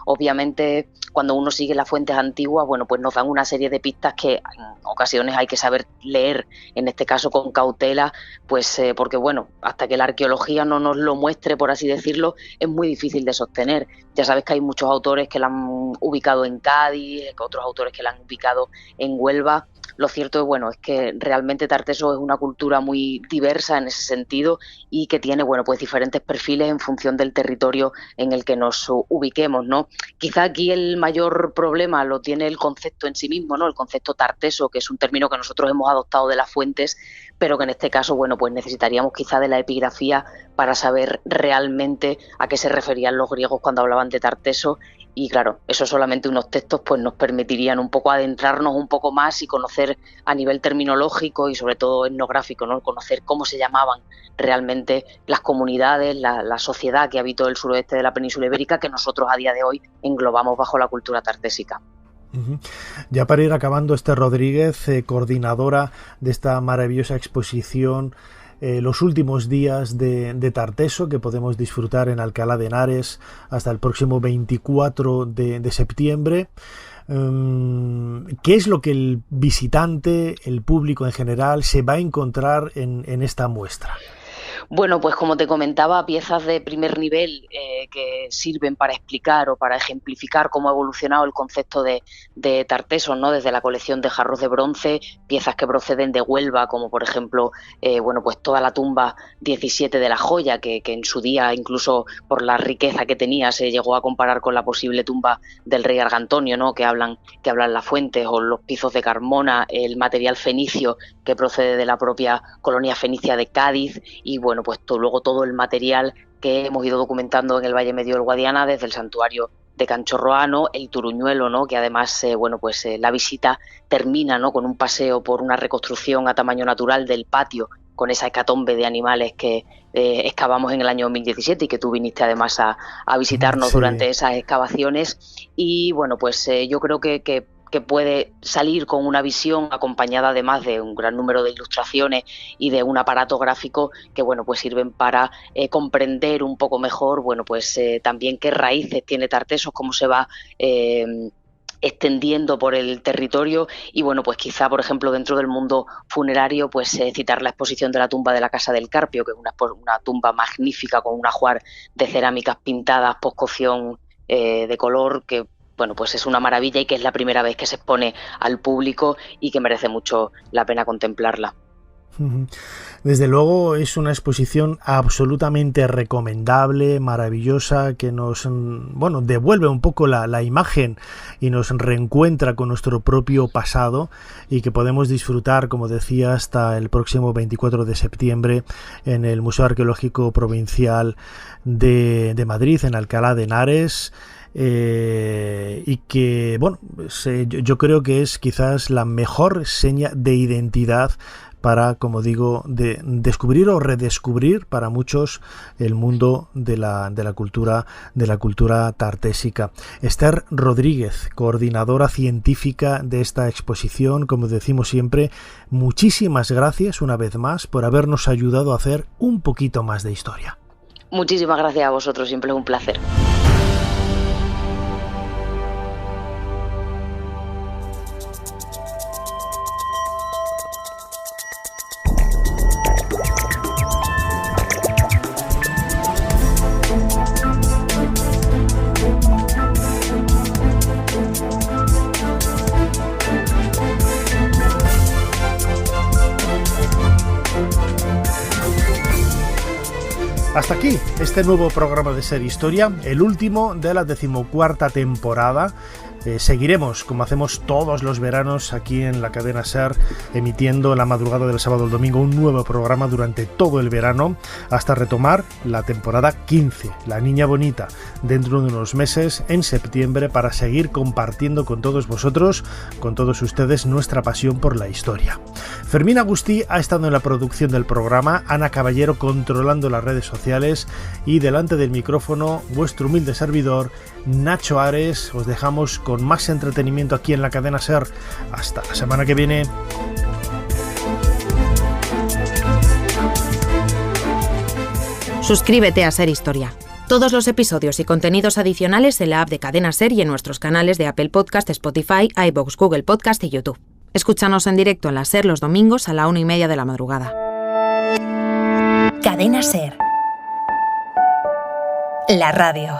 obviamente cuando uno sigue las fuentes antiguas, bueno, pues nos dan una serie de pistas que en ocasiones hay que saber leer, en este caso con cautela, pues porque, bueno, hasta que la arqueología no nos lo muestre, por así decirlo, es muy difícil de sostener. Ya sabes que hay muchos autores que la han ubicado en Cádiz, otros autores que la han ubicado en Huelva. Lo cierto es, bueno, es que realmente Tarteso es una cultura muy diversa en ese sentido y que tiene, bueno, pues diferentes perfiles en función del territorio en el que nos ubiquemos, ¿no? Quizá aquí el mayor problema lo tiene el concepto en sí mismo, ¿no? El concepto tarteso, que es un término que nosotros hemos adoptado de las fuentes, pero que en este caso, bueno, pues necesitaríamos quizá de la epigrafía para saber realmente a qué se referían los griegos cuando hablaban de Tarteso. Y claro, eso solamente unos textos pues nos permitirían un poco adentrarnos un poco más y conocer a nivel terminológico y sobre todo etnográfico, ¿no? Conocer cómo se llamaban realmente las comunidades, la sociedad que habitó el suroeste de la península ibérica, que nosotros a día de hoy englobamos bajo la cultura tartésica. Ya para ir acabando, Esther Rodríguez, coordinadora de esta maravillosa exposición, los últimos días de Tarteso, que podemos disfrutar en Alcalá de Henares hasta el próximo 24 de septiembre. ¿Qué es lo que el visitante, el público en general, se va a encontrar en esta muestra? Bueno, pues como te comentaba, piezas de primer nivel que sirven para explicar o para ejemplificar cómo ha evolucionado el concepto de Tarteso, ¿no? Desde la colección de jarros de bronce, piezas que proceden de Huelva, como por ejemplo, bueno, pues toda la tumba 17 de la Joya, que en su día, incluso por la riqueza que tenía, se llegó a comparar con la posible tumba del rey Argantonio, ¿no? Que hablan las fuentes, o los pizos de Carmona, el material fenicio que procede de la propia colonia fenicia de Cádiz y, bueno, pues luego todo el material que hemos ido documentando en el Valle Medio del Guadiana, desde el santuario de Canchorroano, el Turuñuelo, ¿no? Que además, bueno, pues la visita termina, ¿no? Con un paseo por una reconstrucción a tamaño natural del patio, con esa hecatombe de animales que excavamos en el año 2017 y que tú viniste además a visitarnos durante esas excavaciones. Y bueno, pues yo creo que puede salir con una visión acompañada además de un gran número de ilustraciones y de un aparato gráfico que, bueno, pues sirven para comprender un poco mejor, bueno, pues también qué raíces tiene Tarteso, cómo se va extendiendo por el territorio y bueno, pues quizá, por ejemplo, dentro del mundo funerario, pues citar la exposición de la tumba de la Casa del Carpio, que es una tumba magnífica con un ajuar de cerámicas pintadas post-cocción de color, que bueno, pues es una maravilla y que es la primera vez que se expone al público y que merece mucho la pena contemplarla. Desde luego es una exposición absolutamente recomendable, maravillosa, que nos devuelve un poco la imagen y nos reencuentra con nuestro propio pasado y que podemos disfrutar, como decía, hasta el próximo 24 de septiembre en el Museo Arqueológico Provincial de Madrid, en Alcalá de Henares. Y que, yo creo que es quizás la mejor seña de identidad para, como digo, de descubrir o redescubrir para muchos el mundo de la cultura tartésica. Esther Rodríguez, coordinadora científica de esta exposición, como decimos siempre, muchísimas gracias una vez más por habernos ayudado a hacer un poquito más de historia. Muchísimas gracias a vosotros, siempre es un placer. Hasta aquí este nuevo programa de Ser Historia, el último de la 14ª temporada. Seguiremos, como hacemos todos los veranos aquí en la cadena SER, emitiendo la madrugada del sábado al domingo un nuevo programa durante todo el verano hasta retomar la temporada 15, La Niña Bonita, dentro de unos meses, en septiembre, para seguir compartiendo con todos vosotros, con todos ustedes, nuestra pasión por la historia. Fermín Agustí ha estado en la producción del programa, Ana Caballero controlando las redes sociales y delante del micrófono vuestro humilde servidor, Nacho Ares. Os dejamos con más entretenimiento aquí en la cadena SER. Hasta la semana que viene. Suscríbete a Ser Historia. Todos los episodios y contenidos adicionales en la app de Cadena SER y en nuestros canales de Apple Podcast, Spotify, iVoox, Google Podcast y YouTube. Escúchanos en directo en la SER los domingos a la 1:30 de la madrugada. Cadena SER. La radio.